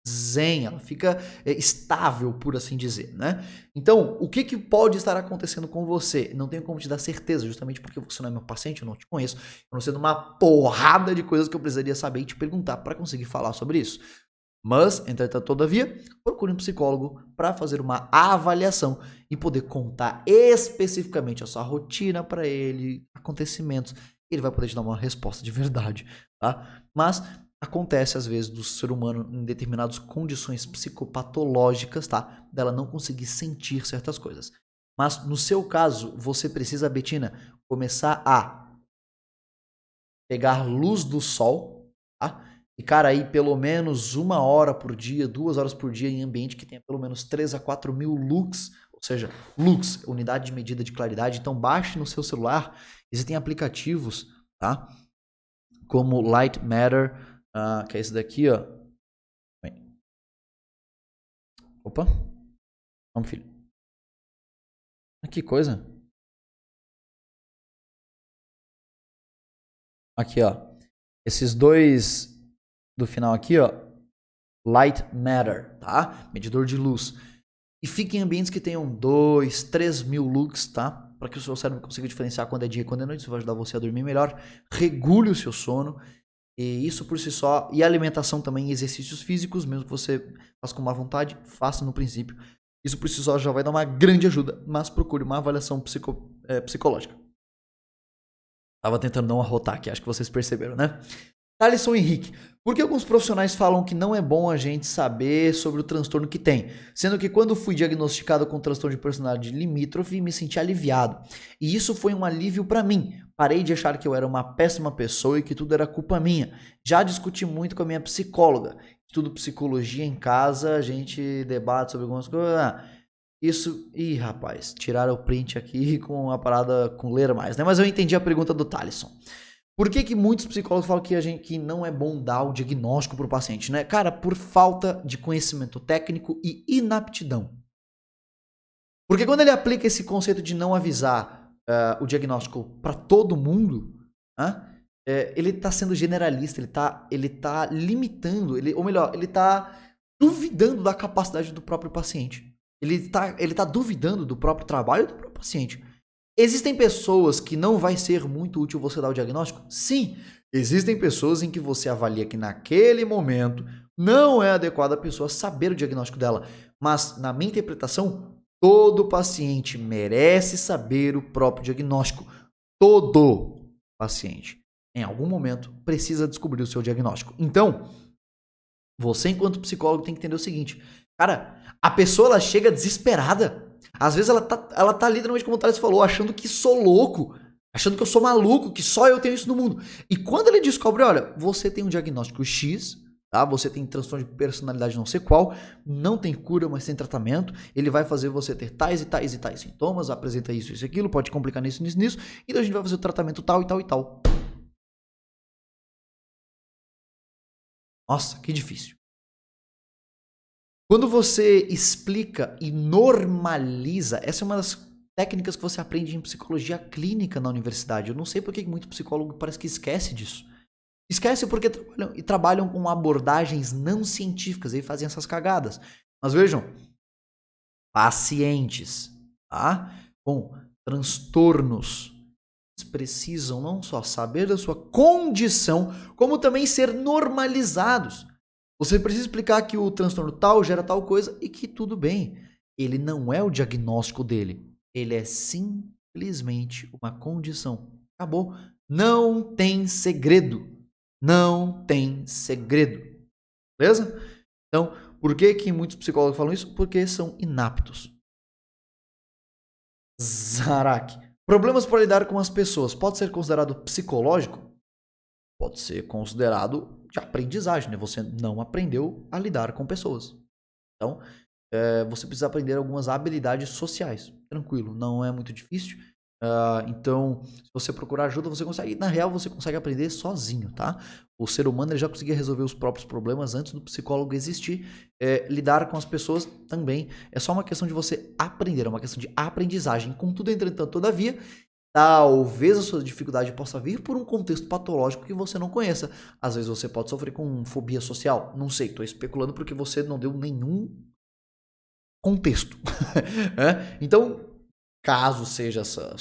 zen, ela fica estável, por assim dizer, né? Então, o que pode estar acontecendo com você? Não tenho como te dar certeza, justamente porque você não é meu paciente, eu não te conheço, eu não sei de uma porrada de coisas que eu precisaria saber e te perguntar para conseguir falar sobre isso. Mas, entretanto, todavia, procure um psicólogo para fazer uma avaliação e poder contar especificamente a sua rotina para ele, acontecimentos, e ele vai poder te dar uma resposta de verdade, tá? Mas acontece às vezes do ser humano em determinadas condições psicopatológicas, tá? Dela não conseguir sentir certas coisas. Mas no seu caso, você precisa, Betina, começar a pegar luz do sol, tá? Ficar aí pelo menos 1 hora por dia, 2 horas por dia em ambiente que tenha pelo menos 3 a 4 mil lux, ou seja, lux, unidade de medida de claridade. Então baixe no seu celular, existem aplicativos, tá? Como Light Matter, que é esse daqui, ó. Bem. Opa. Vamos, filho. Que coisa. Aqui, ó. Esses dois do final aqui, ó. Light Matter, tá? Medidor de luz. E fique em ambientes que tenham 2, 3 mil lux, tá? Para que o seu cérebro consiga diferenciar quando é dia e quando é noite. Isso vai ajudar você a dormir melhor. Regule o seu sono. E isso por si só. E alimentação também, exercícios físicos, mesmo que você faça com má vontade, faça no princípio. Isso por si só já vai dar uma grande ajuda. Mas procure uma avaliação psicológica. Tava tentando não arrotar aqui, acho que vocês perceberam, né? Thalisson Henrique, por que alguns profissionais falam que não é bom a gente saber sobre o transtorno que tem? Sendo que quando fui diagnosticado com transtorno de personalidade limítrofe, me senti aliviado. E isso foi um alívio para mim. Parei de achar que eu era uma péssima pessoa e que tudo era culpa minha. Já discuti muito com a minha psicóloga. Estudo psicologia em casa, a gente debate sobre algumas coisas. Isso... Ih, rapaz, tiraram o print aqui com a parada com ler mais, né? Mas eu entendi a pergunta do Thalisson. Por que muitos psicólogos falam que não é bom dar o diagnóstico para o paciente, né? Cara, por falta de conhecimento técnico e inaptidão. Porque quando ele aplica esse conceito de não avisar o diagnóstico para todo mundo, ele está sendo generalista, ele tá limitando, ou melhor, ele está duvidando da capacidade do próprio paciente. Ele tá duvidando do próprio trabalho do próprio paciente. Existem pessoas que não vai ser muito útil você dar o diagnóstico? Sim. Existem pessoas em que você avalia que naquele momento não é adequada a pessoa saber o diagnóstico dela. Mas, na minha interpretação, todo paciente merece saber o próprio diagnóstico. Todo paciente, em algum momento, precisa descobrir o seu diagnóstico. Então, você, enquanto psicólogo, tem que entender o seguinte. Cara, a pessoa ela chega desesperada. Às vezes ela tá literalmente, como o Thales falou, achando que sou louco, achando que eu sou maluco, que só eu tenho isso no mundo. E quando ele descobre, olha, você tem um diagnóstico X, tá? Você tem transtorno de personalidade não sei qual, não tem cura, mas tem tratamento, ele vai fazer você ter tais e tais e tais sintomas, apresenta isso e aquilo, pode complicar nisso, então a gente vai fazer o tratamento tal e tal e tal. Nossa, que difícil. Quando você explica e normaliza, essa é uma das técnicas que você aprende em psicologia clínica na universidade. Eu não sei por que muito psicólogo parece que esquece disso. Esquece porque trabalham com abordagens não científicas e fazem essas cagadas. Mas vejam, pacientes, tá? Com transtornos, eles precisam não só saber da sua condição, como também ser normalizados. Você precisa explicar que o transtorno tal gera tal coisa e que tudo bem. Ele não é o diagnóstico dele. Ele é simplesmente uma condição. Acabou. Não tem segredo. Não tem segredo. Beleza? Então, por que muitos psicólogos falam isso? Porque são inaptos. Zarak. Problemas para lidar com as pessoas. Pode ser considerado psicológico? Pode ser considerado de aprendizagem, né? Você não aprendeu a lidar com pessoas. Então, você precisa aprender algumas habilidades sociais. Tranquilo, não é muito difícil. Então, se você procurar ajuda, você consegue. Na real, você consegue aprender sozinho, tá? O ser humano ele já conseguia resolver os próprios problemas antes do psicólogo existir. Lidar com as pessoas também é só uma questão de você aprender, é uma questão de aprendizagem. Contudo, entretanto, todavia, talvez a sua dificuldade possa vir por um contexto patológico que você não conheça. Às vezes você pode sofrer com fobia social. Não sei, estou especulando porque você não deu nenhum contexto. Então, caso seja essa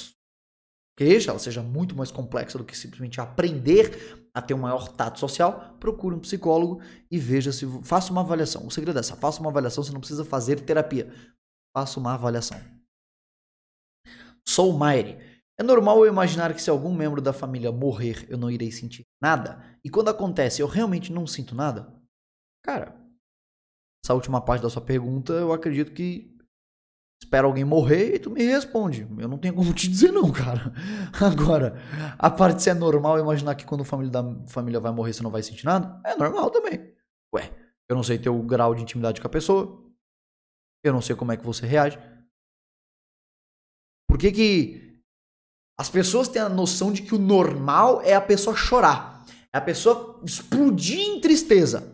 queixa, ela seja muito mais complexa do que simplesmente aprender a ter um maior tato social, procure um psicólogo e veja se... Faça uma avaliação. O segredo é essa, faça uma avaliação, você não precisa fazer terapia. Faça uma avaliação. Sou Maire. É normal eu imaginar que se algum membro da família morrer, eu não irei sentir nada? E quando acontece, eu realmente não sinto nada? Cara, essa última parte da sua pergunta, eu acredito que espera alguém morrer e tu me responde. Eu não tenho como te dizer não, cara. Agora, a parte de se é normal imaginar que quando a família vai morrer, você não vai sentir nada? É normal também. Ué, eu não sei teu grau de intimidade com a pessoa. Eu não sei como é que você reage. Por que as pessoas têm a noção de que o normal é a pessoa chorar, é a pessoa explodir em tristeza?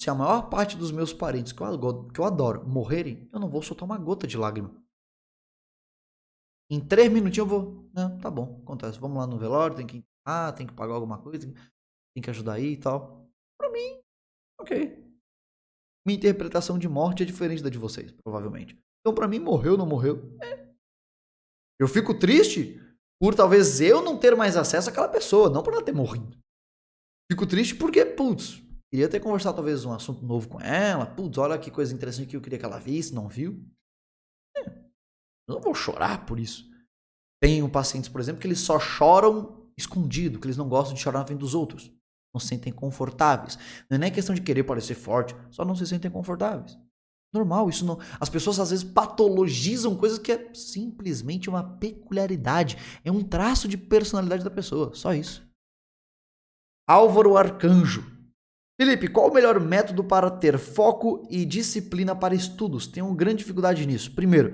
Se a maior parte dos meus parentes, que eu adoro, morrerem, eu não vou soltar uma gota de lágrima. Em 3 minutinhos eu vou. Não, tá bom, acontece. Vamos lá no velório, tem que pagar alguma coisa, tem que ajudar aí e tal. Pra mim, ok. Minha interpretação de morte é diferente da de vocês, provavelmente. Então pra mim, morreu, não morreu, Eu fico triste por talvez eu não ter mais acesso àquela pessoa, não por ela ter morrido. Fico triste porque, putz, queria ter conversado talvez um assunto novo com ela. Putz, olha que coisa interessante que eu queria que ela visse, não viu. Eu não vou chorar por isso. Tenho pacientes, por exemplo, que eles só choram escondido, que eles não gostam de chorar na frente dos outros. Não se sentem confortáveis. Não é nem questão de querer parecer forte, só não se sentem confortáveis. Normal, isso não. As pessoas às vezes patologizam coisas que é simplesmente uma peculiaridade. É um traço de personalidade da pessoa, só isso. Álvaro Arcanjo. Felipe, qual o melhor método para ter foco e disciplina para estudos? Tenho grande dificuldade nisso. Primeiro,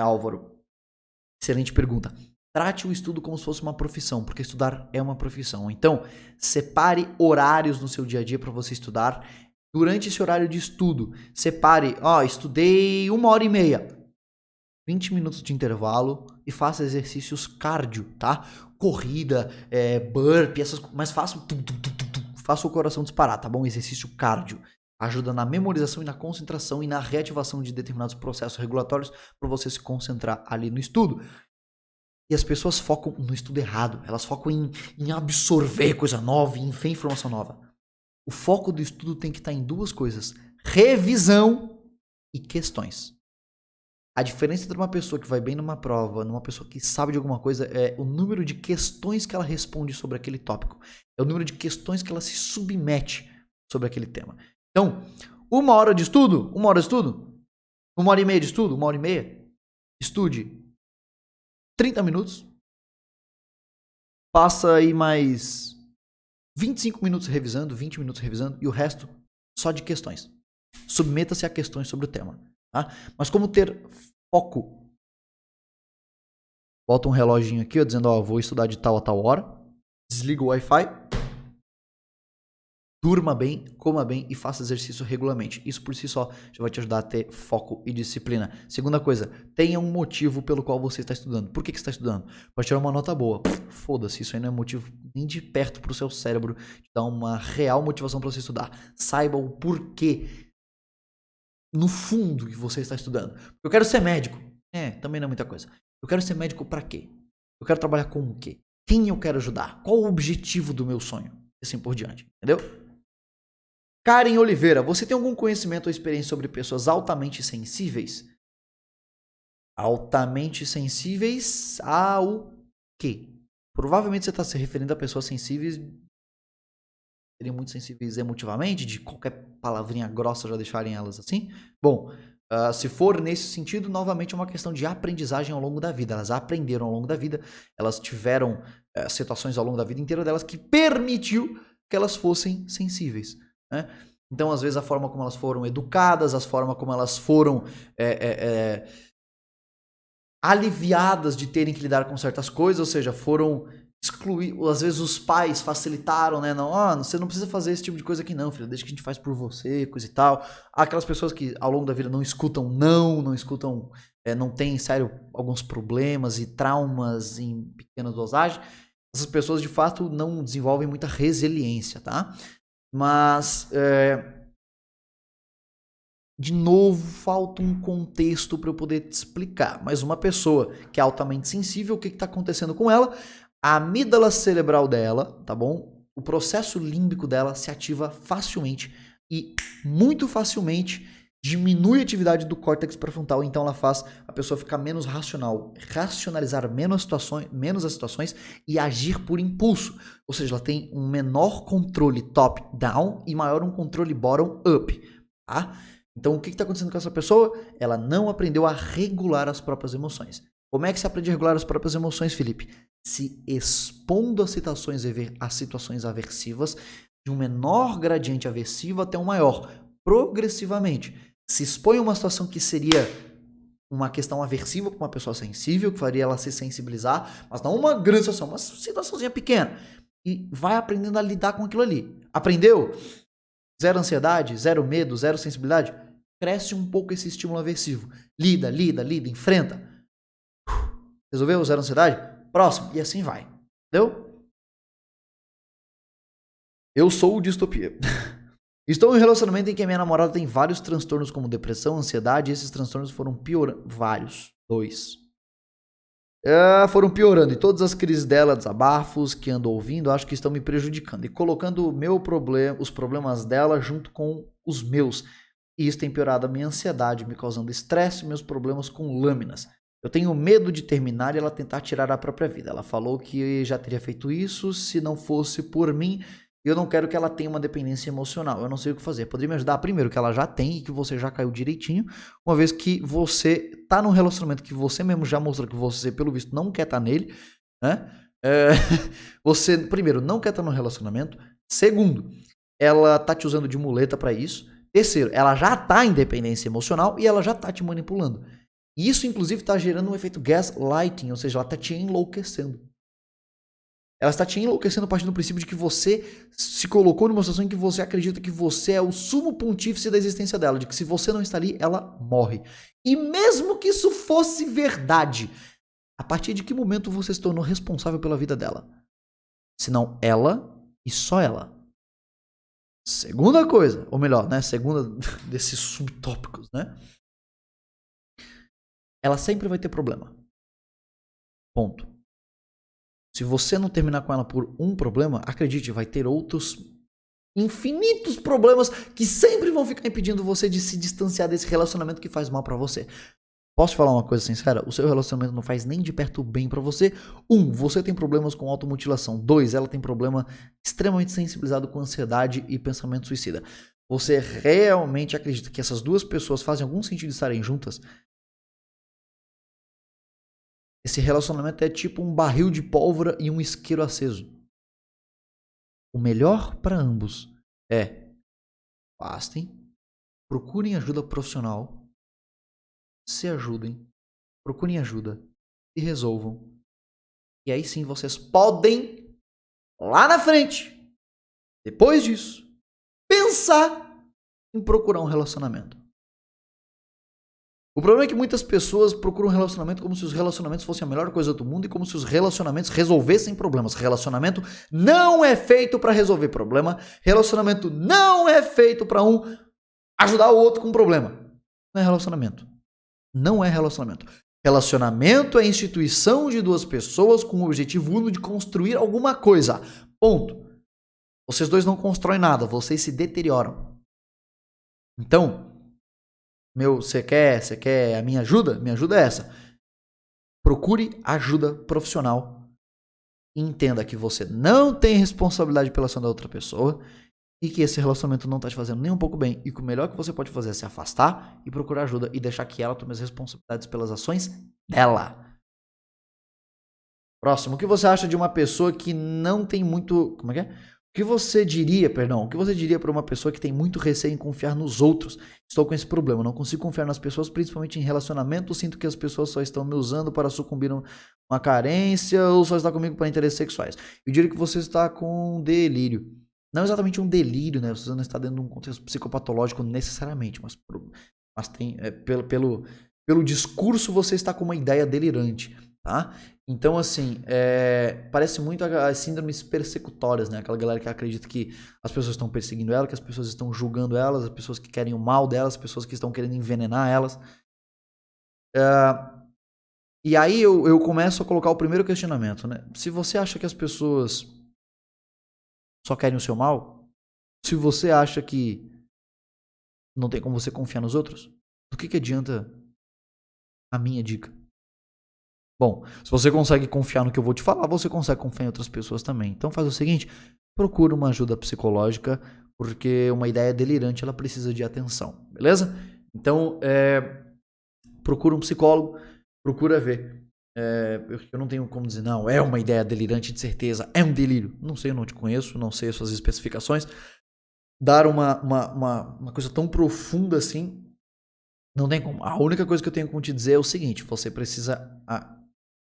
Álvaro, excelente pergunta. Trate o estudo como se fosse uma profissão, porque estudar é uma profissão. Então, separe horários no seu dia a dia para você estudar. Durante esse horário de estudo, separe, estudei 1h30, 20 minutos de intervalo e faça exercícios cardio, tá? Corrida, burpee, mas faça o coração disparar, tá bom? Exercício cardio. Ajuda na memorização e na concentração e na reativação de determinados processos regulatórios para você se concentrar ali no estudo. E as pessoas focam no estudo errado. Elas focam em absorver coisa nova, em ver informação nova. O foco do estudo tem que estar em duas coisas: revisão e questões. A diferença entre uma pessoa que vai bem numa prova, numa pessoa que sabe de alguma coisa, é o número de questões que ela responde sobre aquele tópico. É o número de questões que ela se submete sobre aquele tema. Então, 1 hora de estudo, 1 hora de estudo, 1 hora e meia de estudo, 1 hora e meia, estude 30 minutos, passa aí mais 25 minutos revisando, 20 minutos revisando, e o resto só de questões. Submeta-se a questões sobre o tema. Tá? Mas como ter foco? Bota um reloginho aqui, ó, dizendo, ó, vou estudar de tal a tal hora. Desliga o Wi-Fi. Durma bem, coma bem e faça exercício regularmente. Isso por si só já vai te ajudar a ter foco e disciplina. Segunda coisa, tenha um motivo pelo qual você está estudando. Por que você está estudando? Para tirar uma nota boa. Foda-se, isso aí não é motivo nem de perto para o seu cérebro te dar uma real motivação para você estudar. Saiba o porquê no fundo que você está estudando. Eu quero ser médico. Também não é muita coisa. Eu quero ser médico para quê? Eu quero trabalhar com o quê? Quem eu quero ajudar? Qual o objetivo do meu sonho? E assim por diante, entendeu? Karen Oliveira, você tem algum conhecimento ou experiência sobre pessoas altamente sensíveis? Altamente sensíveis ao quê? Provavelmente você está se referindo a pessoas sensíveis, seriam muito sensíveis emotivamente, de qualquer palavrinha grossa já deixarem elas assim. Bom, se for nesse sentido, novamente é uma questão de aprendizagem ao longo da vida. Elas aprenderam ao longo da vida, elas tiveram situações ao longo da vida inteira delas que permitiu que elas fossem sensíveis. Né? Então, às vezes, a forma como elas foram educadas, a forma como elas foram aliviadas de terem que lidar com certas coisas, ou seja, foram excluídas. Às vezes, os pais facilitaram, né? Não, você não precisa fazer esse tipo de coisa aqui não, filha, deixa que a gente faz por você, coisa e tal. Há aquelas pessoas que ao longo da vida não escutam não escutam, não têm, sério, alguns problemas e traumas em pequenas dosagens. Essas pessoas, de fato, não desenvolvem muita resiliência, tá? Mas, de novo, falta um contexto para eu poder te explicar. Mas uma pessoa que é altamente sensível, o que está acontecendo com ela? A amígdala cerebral dela, tá bom? O processo límbico dela se ativa facilmente e muito facilmente diminui a atividade do córtex pré-frontal, então ela faz a pessoa ficar menos racional, racionalizar menos as situações e agir por impulso. Ou seja, ela tem um menor controle top-down e maior um controle bottom-up. Tá? Então, o que está acontecendo com essa pessoa? Ela não aprendeu a regular as próprias emoções. Como é que se aprende a regular as próprias emoções, Felipe? Se expondo a situações aversivas, de um menor gradiente aversivo até um maior, progressivamente. Se expõe a uma situação que seria uma questão aversiva para uma pessoa sensível, que faria ela se sensibilizar, mas não uma grande situação, uma situaçãozinha pequena. E vai aprendendo a lidar com aquilo ali. Aprendeu? Zero ansiedade, zero medo, zero sensibilidade. Cresce um pouco esse estímulo aversivo. Lida, enfrenta. Resolveu? Zero ansiedade? Próximo. E assim vai. Entendeu? Eu sou o Distopia. Estou em um relacionamento em que a minha namorada tem vários transtornos como depressão, ansiedade, e esses transtornos foram piorando. Vários. 2. Foram piorando. E todas as crises dela, desabafos que ando ouvindo, acho que estão me prejudicando. E colocando os problemas dela junto com os meus. E isso tem piorado a minha ansiedade, me causando estresse e meus problemas com lâminas. Eu tenho medo de terminar e ela tentar tirar a própria vida. Ela falou que já teria feito isso se não fosse por mim. Eu não quero que ela tenha uma dependência emocional. Eu não sei o que fazer. Poderia me ajudar? Primeiro, que ela já tem e que você já caiu direitinho. Uma vez que você tá num relacionamento que você mesmo já mostrou que você, pelo visto, não quer estar nele. Né? Você, primeiro, não quer estar no relacionamento. Segundo, ela tá te usando de muleta para isso. Terceiro, ela já tá em dependência emocional e ela já tá te manipulando. E isso, inclusive, tá gerando um efeito gaslighting, ou seja, ela tá te enlouquecendo. Ela está te enlouquecendo a partir do princípio de que você se colocou numa situação em que você acredita que você é o sumo pontífice da existência dela, de que se você não está ali, ela morre. E mesmo que isso fosse verdade, a partir de que momento você se tornou responsável pela vida dela? Se não ela e só ela. Segunda coisa, ou melhor, né? Segunda desses subtópicos, né? Ela sempre vai ter problema. Ponto. Se você não terminar com ela por um problema, acredite, vai ter outros infinitos problemas que sempre vão ficar impedindo você de se distanciar desse relacionamento que faz mal pra você. Posso te falar uma coisa sincera? O seu relacionamento não faz nem de perto bem pra você. 1, você tem problemas com automutilação. 2, ela tem problema extremamente sensibilizado com ansiedade e pensamento suicida. Você realmente acredita que essas duas pessoas fazem algum sentido estarem juntas? Esse relacionamento é tipo um barril de pólvora e um isqueiro aceso. O melhor para ambos é afastem, procurem ajuda profissional, se ajudem, procurem ajuda e resolvam. E aí sim vocês podem, lá na frente, depois disso, pensar em procurar um relacionamento. O problema é que muitas pessoas procuram um relacionamento como se os relacionamentos fossem a melhor coisa do mundo e como se os relacionamentos resolvessem problemas. Relacionamento não é feito para resolver problema. Relacionamento não é feito para um ajudar o outro com um problema. Não é relacionamento. Não é relacionamento. Relacionamento é instituição de duas pessoas com o objetivo único de construir alguma coisa. Ponto. Vocês dois não constroem nada, vocês se deterioram. Então, você quer a minha ajuda? Minha ajuda é essa. Procure ajuda profissional. Entenda que você não tem responsabilidade pela ação da outra pessoa e que esse relacionamento não está te fazendo nem um pouco bem. E que o melhor que você pode fazer é se afastar e procurar ajuda e deixar que ela tome as responsabilidades pelas ações dela. Próximo. O que você acha de uma pessoa que não tem muito... Como é que é? O que você diria para uma pessoa que tem muito receio em confiar nos outros? Estou com esse problema, não consigo confiar nas pessoas, principalmente em relacionamento. Sinto que as pessoas só estão me usando para sucumbir a uma carência ou só está comigo para interesses sexuais. Eu diria que você está com um delírio. Não exatamente um delírio, né? Você não está dentro de um contexto psicopatológico necessariamente, mas tem, pelo discurso você está com uma ideia delirante, tá? Então, assim, parece muito as síndromes persecutórias, né? Aquela galera que acredita que as pessoas estão perseguindo ela, que as pessoas estão julgando elas, as pessoas que querem o mal delas, as pessoas que estão querendo envenenar elas. E aí eu começo a colocar o primeiro questionamento, né? Se você acha que as pessoas só querem o seu mal, se você acha que não tem como você confiar nos outros, do que adianta a minha dica? Bom, se você consegue confiar no que eu vou te falar, você consegue confiar em outras pessoas também. Então faz o seguinte, procura uma ajuda psicológica, porque uma ideia delirante, ela precisa de atenção, beleza? Então, procura um psicólogo, procura ver. Eu não tenho como dizer, não, é uma ideia delirante de certeza, é um delírio. Não sei, eu não te conheço, não sei as suas especificações. Dar uma coisa tão profunda assim, não tem como. A única coisa que eu tenho como te dizer é o seguinte, você precisa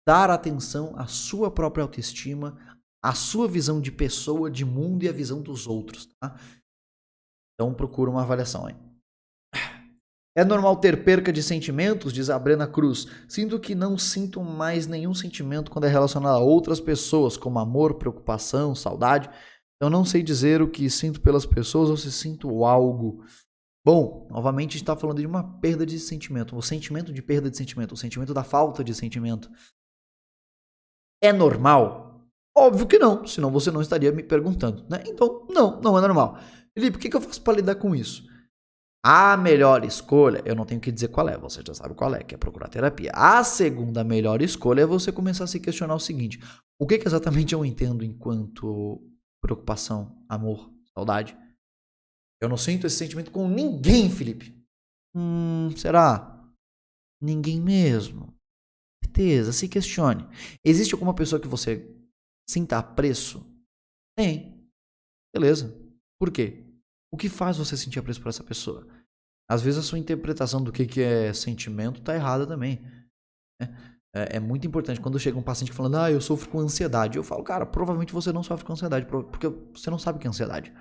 dar atenção à sua própria autoestima, à sua visão de pessoa, de mundo e à visão dos outros, tá? Então procura uma avaliação aí. É normal ter perca de sentimentos, diz a Brena Cruz. Sinto que não sinto mais nenhum sentimento quando é relacionado a outras pessoas, como amor, preocupação, saudade. Eu não sei dizer o que sinto pelas pessoas ou se sinto algo. Bom, novamente a gente está falando de uma perda de sentimento, o sentimento de perda de sentimento, o sentimento da falta de sentimento. É normal? Óbvio que não, senão você não estaria me perguntando, né? Então, não é normal. Felipe, o que eu faço para lidar com isso? A melhor escolha, eu não tenho que dizer qual é, você já sabe qual é, que é procurar terapia. A segunda melhor escolha é você começar a se questionar o seguinte: o que exatamente eu entendo enquanto preocupação, amor, saudade? Eu não sinto esse sentimento com ninguém, Felipe. Será? Ninguém mesmo. Certeza, se questione. Existe alguma pessoa que você sinta apreço? Tem. Beleza. Por quê? O que faz você sentir apreço por essa pessoa? Às vezes a sua interpretação do que é sentimento está errada também. É muito importante. Quando chega um paciente falando, eu sofro com ansiedade. Eu falo, cara, provavelmente você não sofre com ansiedade, porque você não sabe o que é ansiedade.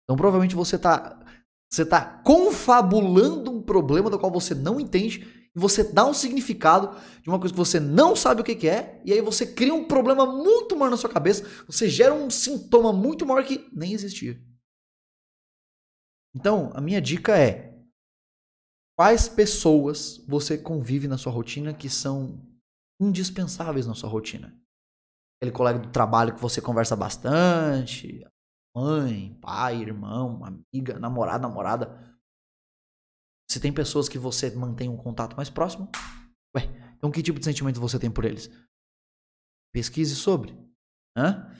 Então provavelmente você tá confabulando um problema do qual você não entende e você dá um significado de uma coisa que você não sabe o que é, e aí você cria um problema muito maior na sua cabeça, você gera um sintoma muito maior que nem existia. Então, a minha dica é: quais pessoas você convive na sua rotina que são indispensáveis na sua rotina? Aquele colega do trabalho que você conversa bastante, mãe, pai, irmão, amiga, namorada. Se tem pessoas que você mantém um contato mais próximo, então que tipo de sentimento você tem por eles? Pesquise sobre. Né?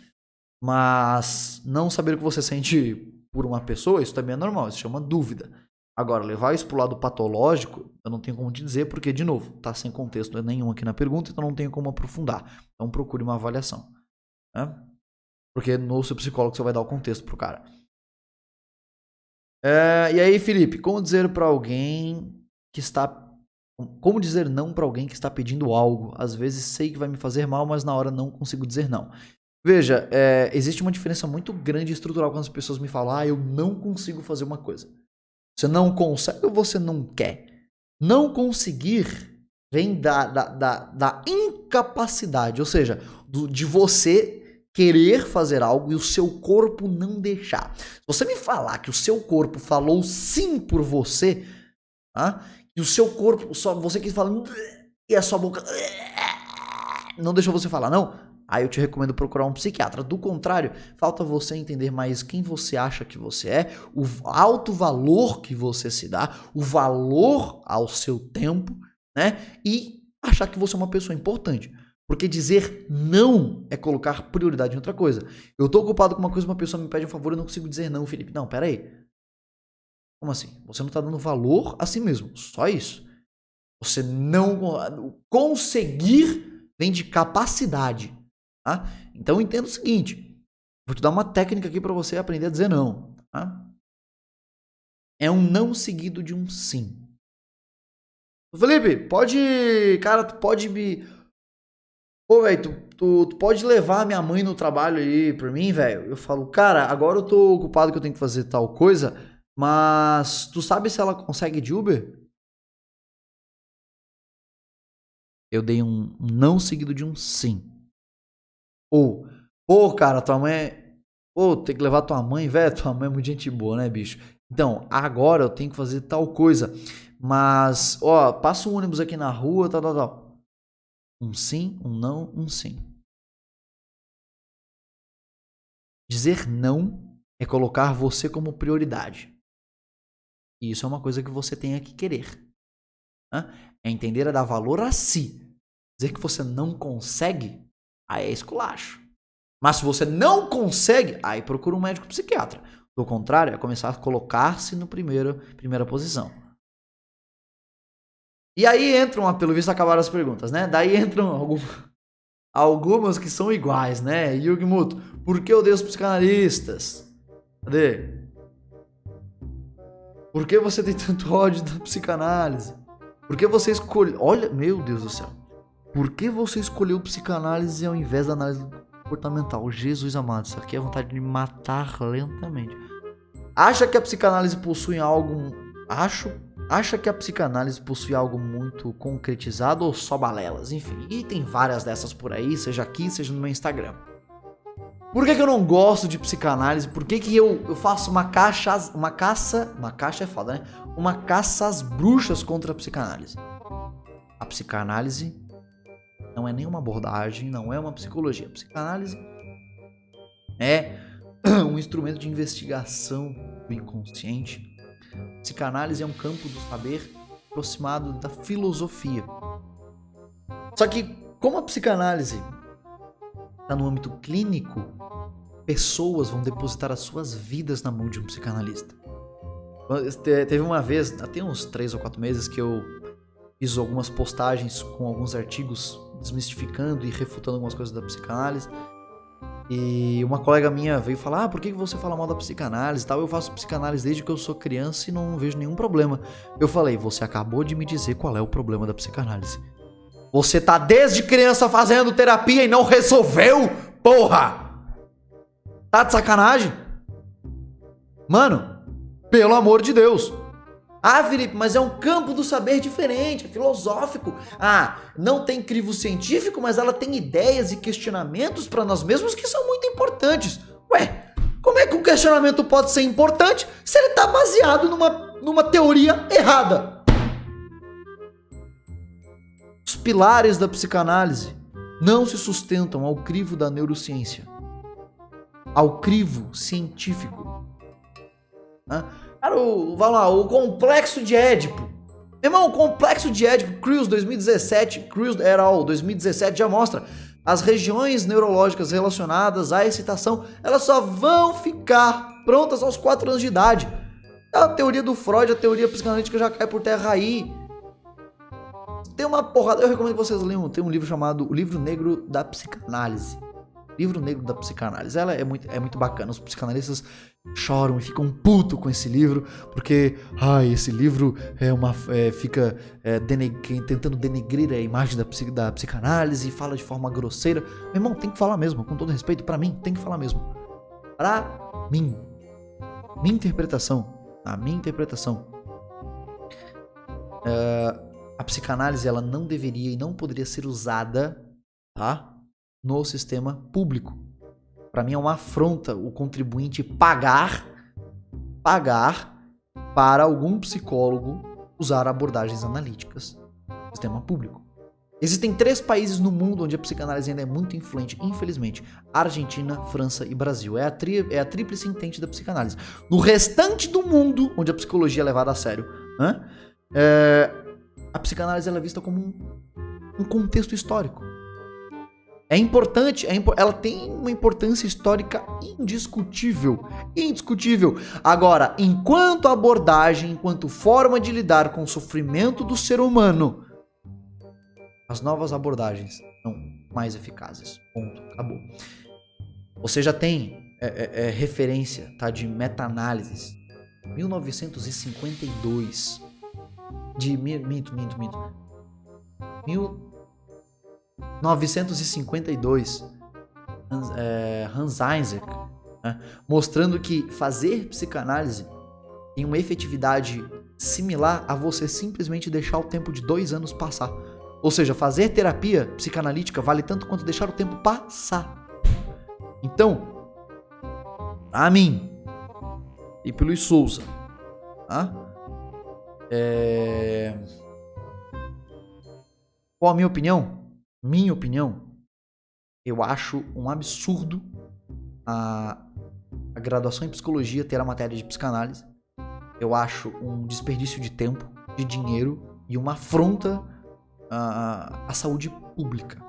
Mas não saber o que você sente por uma pessoa, isso também é normal, isso chama dúvida. Agora, levar isso pro lado patológico, eu não tenho como te dizer, porque, de novo, tá sem contexto nenhum aqui na pergunta, então não tenho como aprofundar. Então procure uma avaliação. Né? Porque no seu psicólogo você vai dar o contexto pro cara. E aí, Felipe, como dizer para alguém que está... Como dizer não para alguém que está pedindo algo? Às vezes sei que vai me fazer mal, mas na hora não consigo dizer não. Veja, existe uma diferença muito grande estrutural quando as pessoas me falam: eu não consigo fazer uma coisa. Você não consegue ou você não quer? Não conseguir vem da incapacidade, ou seja, de você querer fazer algo e o seu corpo não deixar. Se você me falar que o seu corpo falou sim por você, e o seu corpo, só você quis falar e a sua boca não deixou você falar, não, aí eu te recomendo procurar um psiquiatra. Do contrário, falta você entender mais quem você acha que você é, o alto valor que você se dá, o valor ao seu tempo, né? E achar que você é uma pessoa importante. Porque dizer não é colocar prioridade em outra coisa. Eu tô ocupado com uma coisa, uma pessoa me pede um favor, eu não consigo dizer não, Felipe. Não, pera aí. Como assim? Você não tá dando valor a si mesmo. Só isso. Você não... Conseguir vem de capacidade. Tá? Então entenda o seguinte, vou te dar uma técnica aqui para você aprender a dizer não. Tá? É um não seguido de um sim. Felipe, tu pode me... Pô, velho, tu pode levar minha mãe no trabalho aí por mim, velho? Eu falo, cara, agora eu tô ocupado que eu tenho que fazer tal coisa, mas tu sabe se ela consegue de Uber? Eu dei um não seguido de um sim. Ou, pô, cara, tua mãe... Pô, tem que levar tua mãe, velho. Tua mãe é muito gente boa, né, bicho? Então, agora eu tenho que fazer tal coisa. Mas, ó, passa um ônibus aqui na rua, tal. Um sim, um não, um sim. Dizer não é colocar você como prioridade. E isso é uma coisa que você tem que querer. Né? É entender a dar valor a si. Dizer que você não consegue, aí é esculacho. Mas se você não consegue, aí procura um médico psiquiatra. Do contrário, é começar a colocar-se na primeira posição. E aí entram, pelo visto acabaram as perguntas, né? Daí entram algumas que são iguais, né? Yugimoto, por que odeia os psicanalistas? Cadê? Por que você tem tanto ódio da psicanálise? Por que você escolheu... Olha, meu Deus do céu. Por que você escolheu psicanálise ao invés da análise comportamental? Jesus amado, isso aqui é vontade de me matar lentamente. Acha que a psicanálise possui algo... Acha que a psicanálise possui algo muito concretizado ou só balelas? Enfim, e tem várias dessas por aí, seja aqui, seja no meu Instagram. Por que eu não gosto de psicanálise? Por que eu faço uma caça é foda, né? Uma caça às bruxas contra a psicanálise. A psicanálise não é nenhuma abordagem, não é uma psicologia. A psicanálise é um instrumento de investigação do inconsciente. A psicanálise é um campo do saber aproximado da filosofia. Só que, como a psicanálise está no âmbito clínico, pessoas vão depositar as suas vidas na mão de um psicanalista. Teve uma vez, até uns 3 ou 4 meses, que eu fiz algumas postagens com alguns artigos desmistificando e refutando algumas coisas da psicanálise. E uma colega minha veio falar, por que você fala mal da psicanálise e tal? Eu faço psicanálise desde que eu sou criança e não vejo nenhum problema. Eu falei, você acabou de me dizer qual é o problema da psicanálise. Você tá desde criança fazendo terapia e não resolveu, porra! Tá de sacanagem? Mano, pelo amor de Deus. Ah, Felipe, mas é um campo do saber diferente, é filosófico. Ah, não tem crivo científico, mas ela tem ideias e questionamentos para nós mesmos que são muito importantes. Ué, Como é que um questionamento pode ser importante se ele está baseado numa teoria errada? Os pilares da psicanálise não se sustentam ao crivo da neurociência, ao crivo científico. Cara, vamos lá, o complexo de Édipo. Irmão, o complexo de Édipo, Crews 2017, Crews et al. 2017 já mostra as regiões neurológicas relacionadas à excitação, elas só vão ficar prontas aos 4 anos de idade. A teoria do Freud, a teoria psicanalítica já cai por terra aí. Tem uma porrada, eu recomendo que vocês leiam, tem um livro chamado O Livro Negro da Psicanálise. Livro Negro da Psicanálise. Ela é muito bacana. Os psicanalistas choram e ficam putos com esse livro, porque esse livro fica tentando denegrir a imagem da psicanálise e fala de forma grosseira. Meu irmão, tem que falar mesmo, com todo respeito, pra mim, tem que falar mesmo. Pra mim. Minha interpretação. A minha interpretação. A psicanálise, ela não deveria e não poderia ser usada, tá? No sistema público. Para mim é uma afronta o contribuinte pagar para algum psicólogo usar abordagens analíticas no sistema público. Existem 3 países no mundo onde a psicanálise ainda é muito influente, infelizmente: Argentina, França e Brasil. É a tríplice entente da psicanálise. No restante do mundo, onde a psicologia é levada a sério, a psicanálise ela é vista como um contexto histórico. É importante, ela tem uma importância histórica indiscutível. Agora, enquanto abordagem, enquanto forma de lidar com o sofrimento do ser humano, as novas abordagens são mais eficazes. Ponto. Acabou. Você já tem referência, tá, de meta-análises. 1952. Minto. 1952, Hans Eysenck, mostrando que fazer psicanálise tem uma efetividade similar a você simplesmente deixar o tempo de 2 anos passar. Ou seja, fazer terapia psicanalítica vale tanto quanto deixar o tempo passar. Então, a mim e pelo Souza, qual a minha opinião? Minha opinião, eu acho um absurdo a graduação em psicologia ter a matéria de psicanálise. Eu acho um desperdício de tempo, de dinheiro e uma afronta à saúde pública.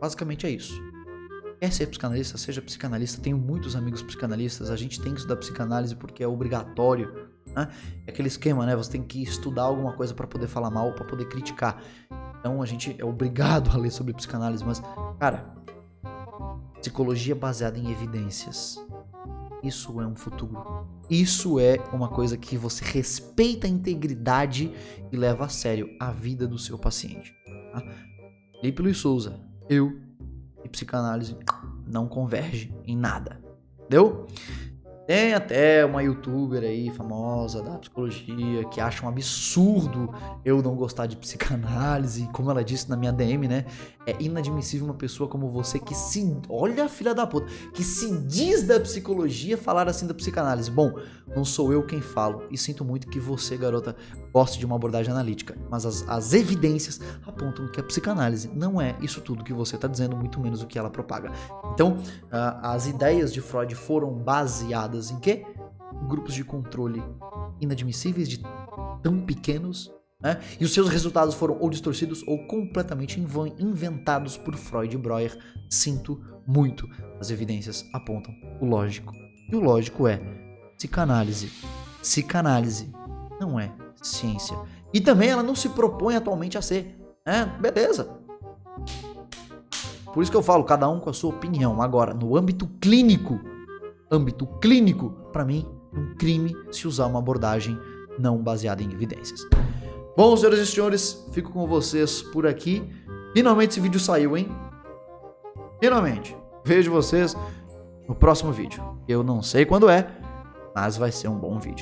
Basicamente é isso. Quer ser psicanalista? Seja psicanalista. Tenho muitos amigos psicanalistas. A gente tem que estudar psicanálise porque é obrigatório. É aquele esquema, né? Você tem que estudar alguma coisa para poder falar mal, para poder criticar. Então a gente é obrigado a ler sobre psicanálise. Mas, cara, psicologia baseada em evidências. Isso é um futuro. Isso é uma coisa que você respeita a integridade e leva a sério a vida do seu paciente. Felipe Luiz Souza, eu e psicanálise não converge em nada. Entendeu? Tem até uma youtuber aí famosa da psicologia que acha um absurdo eu não gostar de psicanálise. Como ela disse na minha DM, né? É inadmissível uma pessoa como você que se... Olha, filha da puta! Que se diz da psicologia falar assim da psicanálise. Bom, não sou eu quem falo. E sinto muito que você, garota, goste de uma abordagem analítica. Mas as evidências apontam que a psicanálise não é isso tudo que você está dizendo, muito menos o que ela propaga. Então, as ideias de Freud foram baseadas em quê? Grupos de controle inadmissíveis, de tão pequenos, né? E os seus resultados foram ou distorcidos ou completamente inventados por Freud e Breuer. Sinto muito. As evidências apontam o lógico. E o lógico é psicanálise. Psicanálise não é ciência. E também ela não se propõe atualmente a ser. Beleza. Por isso que eu falo, cada um com a sua opinião. Agora, no âmbito clínico, para mim, é um crime se usar uma abordagem não baseada em evidências. Bom, senhoras e senhores, fico com vocês por aqui. Finalmente esse vídeo saiu, hein? Finalmente. Vejo vocês no próximo vídeo. Eu não sei quando é, mas vai ser um bom vídeo.